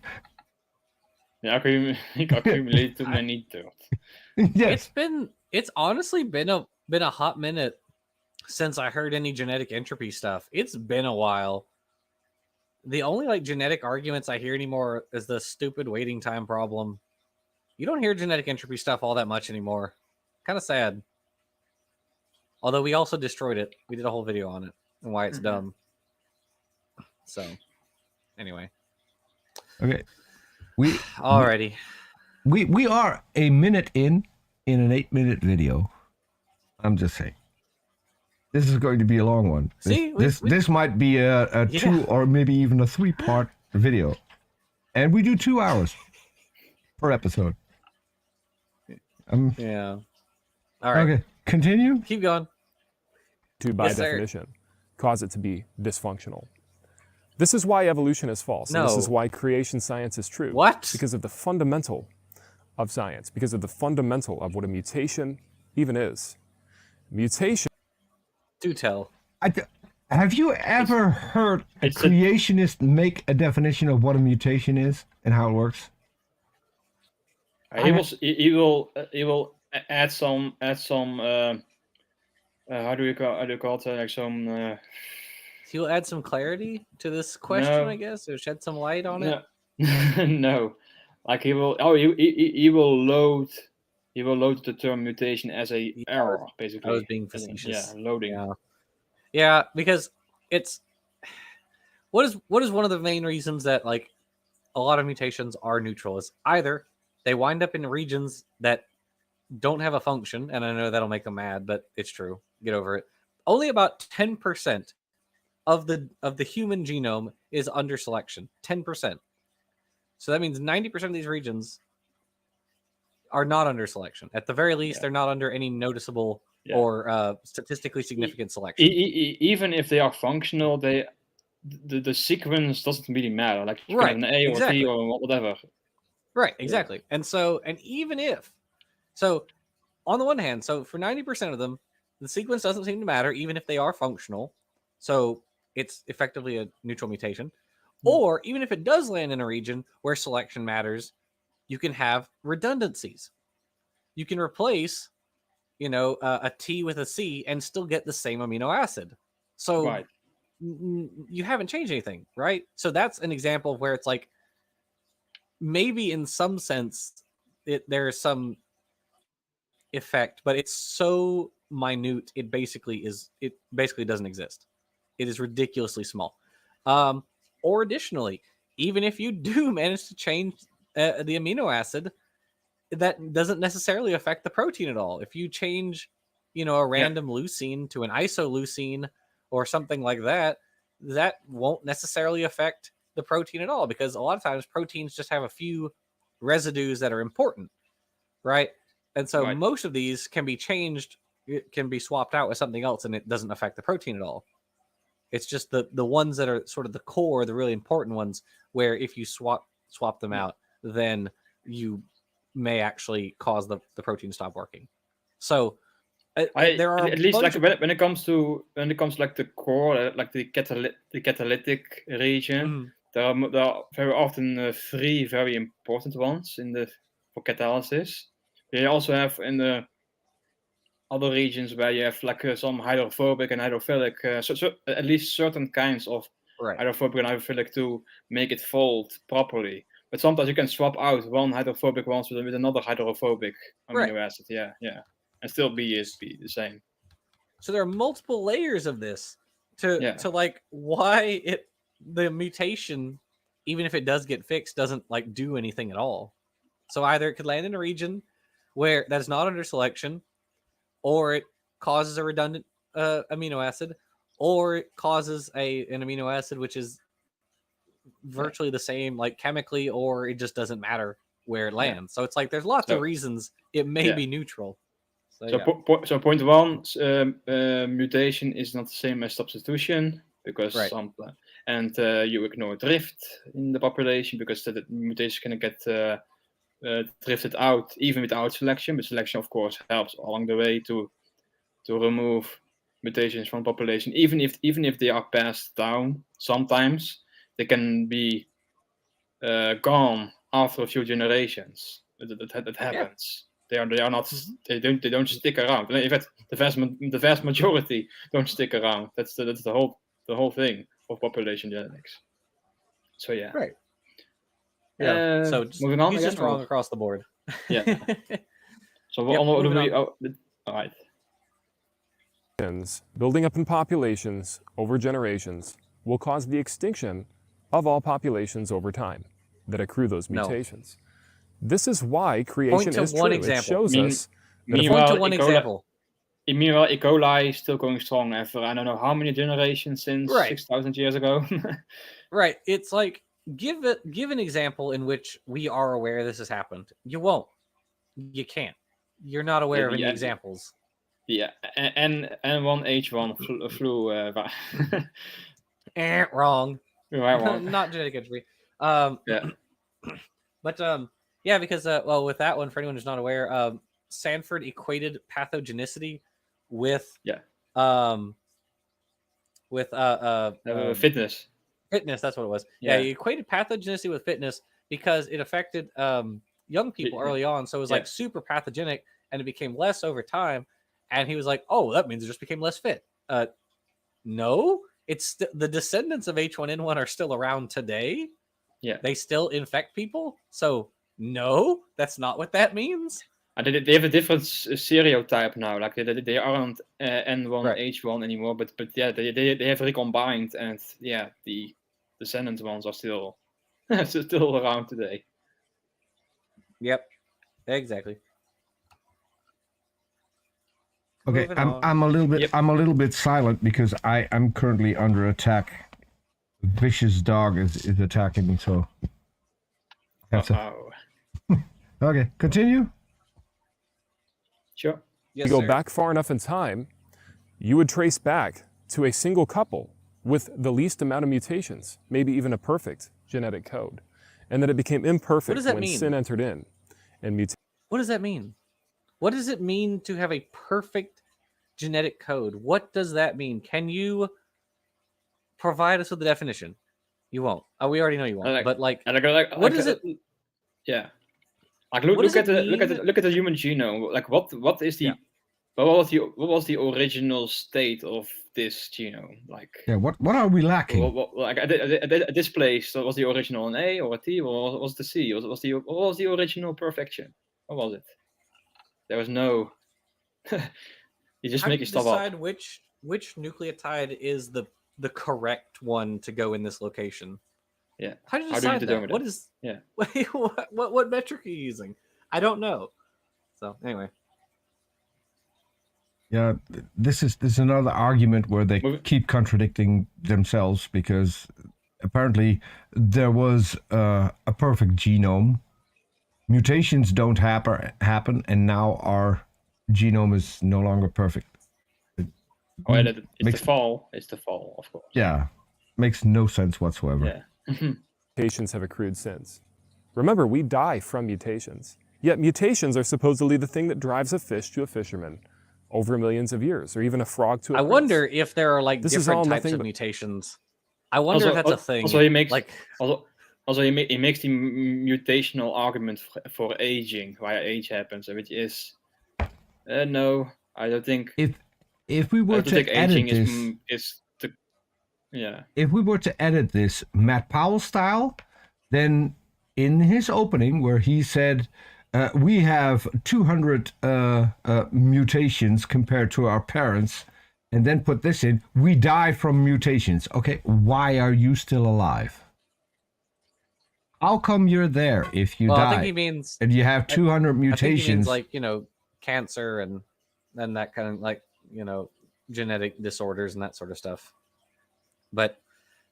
Yeah, accumulate too many dirt. Yes. It's honestly been a hot minute since I heard any genetic entropy stuff. It's been a while. The only genetic arguments I hear anymore is the stupid waiting time problem. You don't hear genetic entropy stuff all that much anymore. Kind of sad. Although we also destroyed it. We did a whole video on it and why it's dumb. So, anyway. Okay. Alrighty. We are a minute in an 8-minute video. I'm just saying. This is going to be a long one. This might be a 2 or maybe even a 3-part video. And we do 2 hours per episode. Yeah. All right. Okay. Continue. Keep going. By definition, cause it to be dysfunctional. This is why evolution is false. No. And this is why creation science is true. What? Because of the fundamental of science. Because of the fundamental of what a mutation even is. Mutation. Do tell. Have you ever heard a creationist make a definition of what a mutation is and how it works? He will add some. How do you call it? Like some. He'll add some clarity to this question, I guess, or shed some light on it. No, like he will. He will load. He will load the term mutation as a error, basically. I was being facetious. Yeah, loading. Yeah, because it's what is one of the main reasons that a lot of mutations are neutral is either they wind up in regions that don't have a function, and I know that'll make them mad, but it's true. Get over it. Only about 10% of the human genome is under selection. 10%. So that means 90% of these regions are not under selection. At the very least, they're not under any noticeable or statistically significant selection. Even if they are functional, the sequence doesn't really matter. Like you can have an A or T or whatever. Right, exactly. Yeah. And even if on the one hand, so for 90% of them, the sequence doesn't seem to matter, even if they are functional. So it's effectively a neutral mutation. Or even if it does land in a region where selection matters, you can have redundancies. You can replace, a T with a C and still get the same amino acid. So you haven't changed anything, right? So that's an example of where it's maybe in some sense there is some effect, but it's so minute it basically doesn't exist. It is ridiculously small. Or additionally, even if you do manage to change the amino acid, that doesn't necessarily affect the protein at all. If you change, a random leucine to an isoleucine or something like that, that won't necessarily affect the protein at all, because a lot of times proteins just have a few residues that are important, right? And so most of these can be changed, it can be swapped out with something else, and it doesn't affect the protein at all. It's just the ones that are sort of the core, the really important ones, where if you swap them out, then you may actually cause the protein to stop working. So there are at least like when it comes to like the core, like the catalytic region, there are very often 3 very important ones for catalysis. You also have in the other regions where you have like some hydrophobic and hydrophilic, so at least certain kinds of hydrophobic and hydrophilic to make it fold properly. But sometimes you can swap out one hydrophobic ones with another hydrophobic amino acid. Yeah, and still be the same. So there are multiple layers of this to like why the mutation, even if it does get fixed, doesn't like do anything at all. So either it could land in a region where that's not under selection, or it causes a redundant amino acid, or it causes an amino acid which is virtually the same, like chemically, or it just doesn't matter where it lands. So it's like there's lots of reasons it may be neutral. So point 1, mutation is not the same as substitution, because and you ignore drift in the population because the mutation can get drifted out even without selection. But selection, of course, helps along the way to remove mutations from the population, even if they are passed down. Sometimes they can be gone after a few generations. That happens. They are not. They don't stick around. In fact, the vast majority don't stick around. That's the whole thing of population genetics. So yeah. Right. Yeah. So moving on. He's just wrong across the board. Yeah. So what do we? All right. Building up in populations over generations will cause the extinction of all populations over time that accrue those mutations. This is why creation is true. It shows us that point to one example. Meanwhile, E. coli is still going strong after I don't know how many generations since 6,000 years ago. Right. It's like give an example in which we are aware this has happened. You won't. You can't. You're not aware of any examples. Yeah, and N1H1 flu. Wrong. Wrong. Not genetic entropy. But because with that one, for anyone who's not aware, Sanford equated pathogenicity with fitness. Fitness, that's what it was. Yeah, he equated pathogenicity with fitness because it affected young people early on. So it was like super pathogenic, and it became less over time. And he was like, "Oh, that means it just became less fit." No, it's the descendants of H1N1 are still around today. Yeah, they still infect people. So no, that's not what that means. And they have a different stereotype now. Like they aren't N1H1 anymore, but they have recombined, and the descendant ones are still around today. Yep, exactly. Okay, I'm a little bit silent because I am currently under attack. A vicious dog is attacking me, so that's okay, continue. Sure. Yes, if you go back far enough in time, you would trace back to a single couple with the least amount of mutations, maybe even a perfect genetic code, and that it became imperfect when sin entered in. And what does that mean? What does it mean to have a perfect genetic code? What does that mean? Can you provide us with the definition? You won't. We already know you won't. But what is it? Yeah. Like look at the human genome. Like what is the what was the original state of this genome? Like what are we lacking? Like at this place, so was the original an A or a T or was the C? What was the original perfection? What was it? There was no. You just make stuff up. How do you decide which nucleotide is the correct one to go in this location? Yeah. How do you decide that? What is? Yeah. What metric are you using? I don't know. So anyway. Yeah, this is another argument where they keep contradicting themselves, because apparently there was a perfect genome. Mutations don't happen, and now our genome is no longer perfect. It's the fall. It's the fall, of course. Yeah, makes no sense whatsoever. Yeah. Mutations have accrued since. Remember, we die from mutations. Yet mutations are supposedly the thing that drives a fish to a fisherman over millions of years, or even a frog to a prince. Wonder if there are like different types of mutations. I wonder if that's a thing. Also, he makes he makes the mutational argument for aging, why age happens, which is no, I don't think. If we were to edit this, if we were to edit this Matt Powell style, then in his opening where he said we have 200 mutations compared to our parents, and then put this in, we die from mutations. Okay, why are you still alive? How come you're there if you die? I think he means, and you have 200 mutations. I think he means like, cancer and that kind of like, genetic disorders and that sort of stuff. But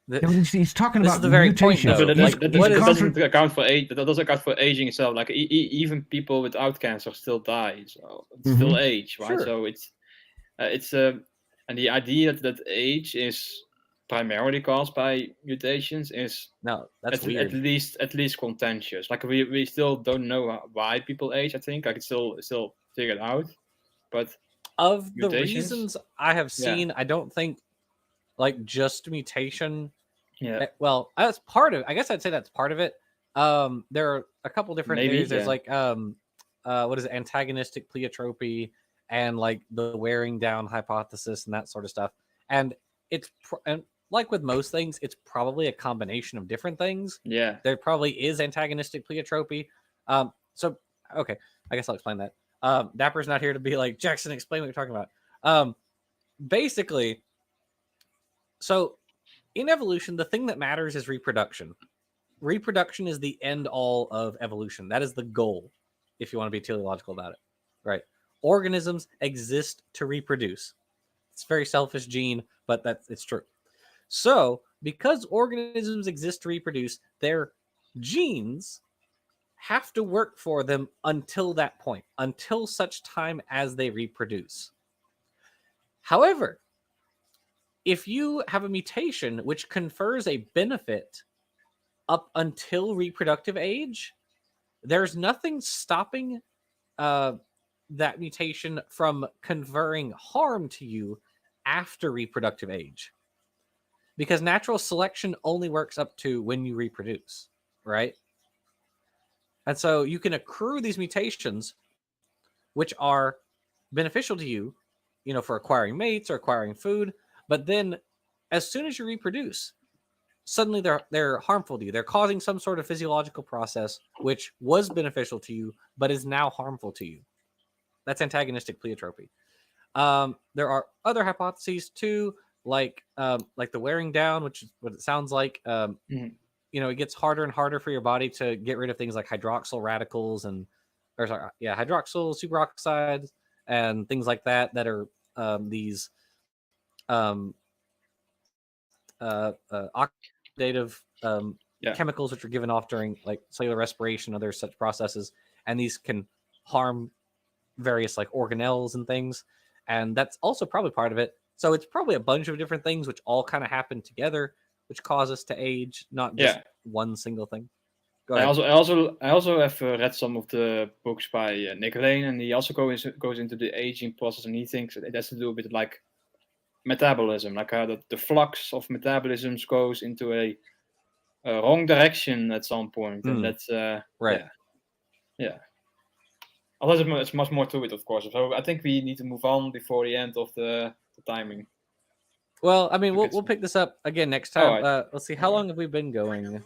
he's talking about the very mutations. Point, though. That doesn't account for age. That doesn't account for aging itself. Like even people without cancer still die. So it's still age, right? Sure. So it's and the idea that age is primarily caused by mutations is that's weird. At least contentious. Like we still don't know why people age. I think like it's still figured out, but of the reasons I have seen, I don't think like just mutation. Yeah. Well, that's part of. I guess I'd say that's part of it. There are a couple different areas. There's like what is it? Antagonistic pleiotropy and like the wearing down hypothesis and that sort of stuff. And it's and like with most things, it's probably a combination of different things. Yeah. There probably is antagonistic pleiotropy. So okay, I guess I'll explain that. Dapper's not here to be like, Jackson, explain what you're talking about. Basically, so in evolution, the thing that matters is reproduction. Reproduction is the end all of evolution. That is the goal, if you want to be teleological about it, right? Organisms exist to reproduce. It's a very selfish gene, but it's true. So, because organisms exist to reproduce, their genes have to work for them until that point, until such time as they reproduce. However, if you have a mutation which confers a benefit up until reproductive age, there's nothing stopping that mutation from conferring harm to you after reproductive age. Because natural selection only works up to when you reproduce, right? And so you can accrue these mutations, which are beneficial to you, for acquiring mates or acquiring food. But then as soon as you reproduce, suddenly they're harmful to you. They're causing some sort of physiological process, which was beneficial to you, but is now harmful to you. That's antagonistic pleiotropy. There are other hypotheses too, like the wearing down, which is what it sounds like. It gets harder and harder for your body to get rid of things like hydroxyl radicals hydroxyl superoxides and things like that are these oxidative chemicals which are given off during like cellular respiration, other such processes, and these can harm various like organelles and things, and that's also probably part of it. So it's probably a bunch of different things which all kind of happen together, which cause us to age, not just one single thing. Go ahead. I also have read some of the books by Nick Lane, and he also goes into the aging process, and he thinks it has to do with like metabolism, like how the flux of metabolisms goes into a wrong direction at some point, and that's right. Yeah. Although it's much more to it, of course. So I think we need to move on before the end of the timing. Well, I mean, we'll pick this up again next time. Right. Let's see, how long have we been going?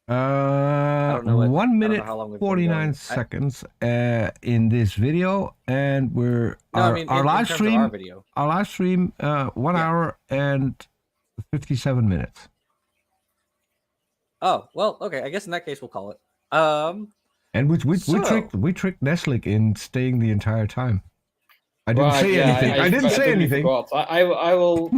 1 minute 49 seconds in this video, and our live stream 1 hour and 57 minutes. Oh, well, okay, I guess in that case we'll call it. And we tricked Neslik in staying the entire time. I didn't say anything. I didn't say anything. Forgot. I will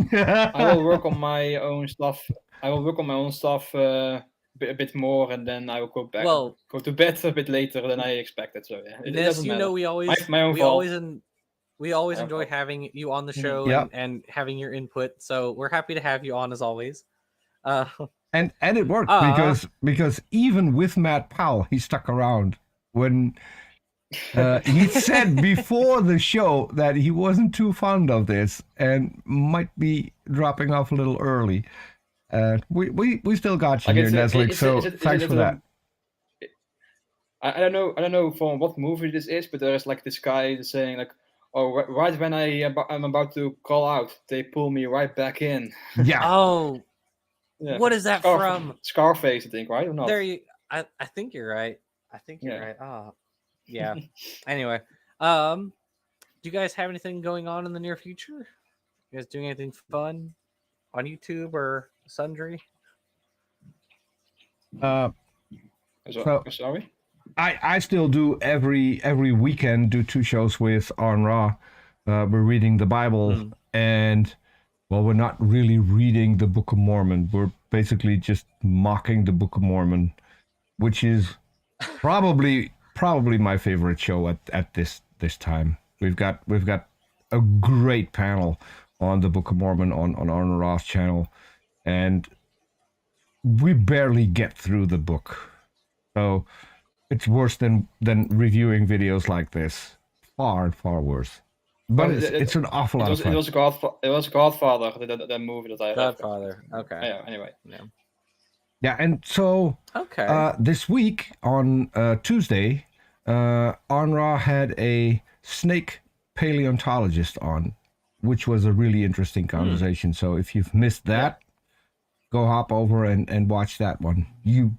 work on my own stuff. I will work on my own stuff a bit more, and then I will go back. Go to bed a bit later than I expected. So yeah, it doesn't matter. We always enjoy having you on the show and having your input. So we're happy to have you on as always. And it worked because even with Matt Powell, he stuck around when he said before the show that he wasn't too fond of this and might be dropping off a little early. We still got you here, Neslik. So thanks for that. I don't know from what movie this is, but there's like this guy saying like, "Oh, right when I'm about to call out, they pull me right back in." Yeah. Oh. Yeah. What is that from? Scarface, I think, right? Or not? I think you're right. Right. Oh, yeah. Anyway, do you guys have anything going on in the near future? You guys doing anything fun on YouTube or sundry? Sorry. I still do every weekend do 2 shows with On Raw. We're reading the Bible and. Well, we're not really reading the Book of Mormon. We're basically just mocking the Book of Mormon, which is probably my favorite show at this time. We've got a great panel on the Book of Mormon on Arnold Roth's channel, and we barely get through the book. So it's worse than reviewing videos like this. Far worse. But it's an awful lot of fun. It was Godfather, that movie that I Godfather. Okay. Yeah. Anyway. Yeah, and so this week on Tuesday, Onra had a snake paleontologist on, which was a really interesting conversation. So if you've missed that, go hop over and watch that one. You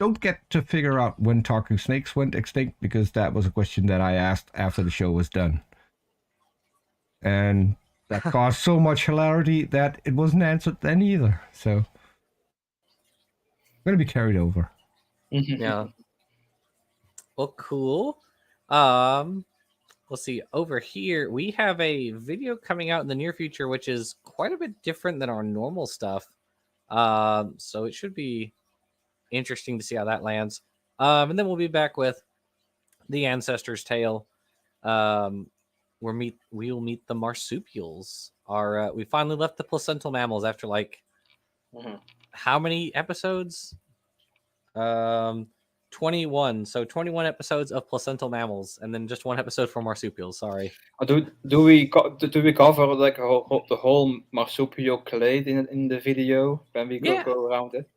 don't get to figure out when talking snakes went extinct, because that was a question that I asked after the show was done. And that caused so much hilarity that it wasn't answered then either. So I'm going to be carried over. Yeah. Well, cool. Let's see. Over here, we have a video coming out in the near future, which is quite a bit different than our normal stuff. So it should be interesting to see how that lands. And then we'll be back with the Ancestor's Tale. We'll meet the marsupials. We finally left the placental mammals after how many episodes? 21. So 21 episodes of placental mammals, and then just 1 episode for marsupials. Sorry. Do we cover like the whole marsupial clade in the video when we go around it?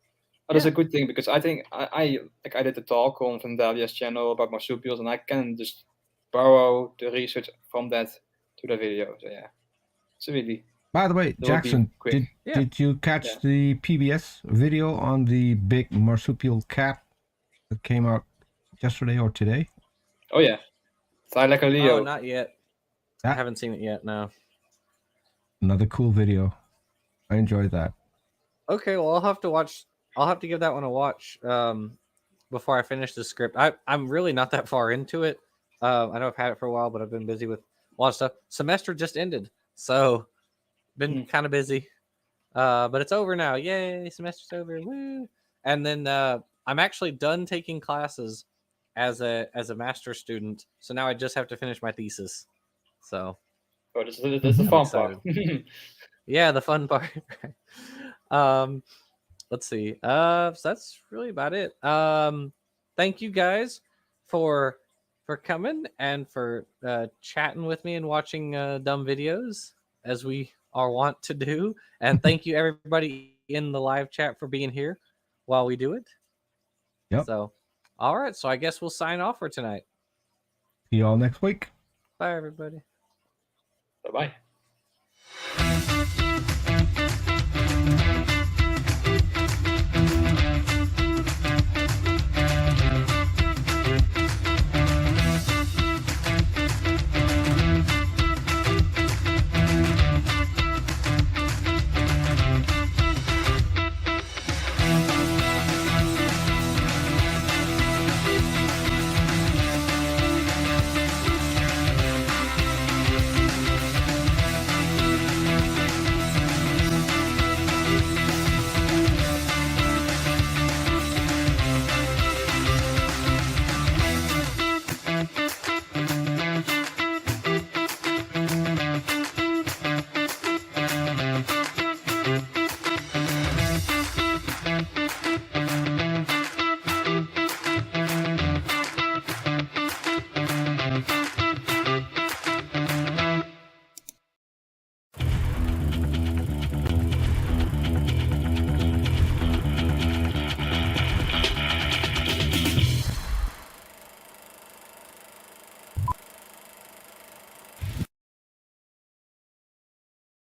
Oh, that's a good thing, because I think I did a talk on Vandalia's channel about marsupials, and I can just borrow the research from that to the video. So yeah, it's really. By the way, Jackson, did you catch the PBS video on the big marsupial cat that came out yesterday or today? Oh yeah, like a Leo. Oh, not yet. I haven't seen it yet. No. Another cool video. I enjoyed that. Okay, well I'll have to give that one a watch before I finish the script. I'm really not that far into it. I know I've had it for a while, but I've been busy with a lot of stuff. Semester just ended, so been kind of busy. But it's over now. Yay, semester's over. Woo! And then I'm actually done taking classes as a master's student. So now I just have to finish my thesis. So this is the fun part. Yeah, the fun part. Let's see. So that's really about it. Thank you guys for coming and for chatting with me and watching dumb videos, as we are wont to do. And thank you everybody in the live chat for being here while we do it. Yep. So, all right. So I guess we'll sign off for tonight. See you all next week. Bye, everybody. Bye-bye.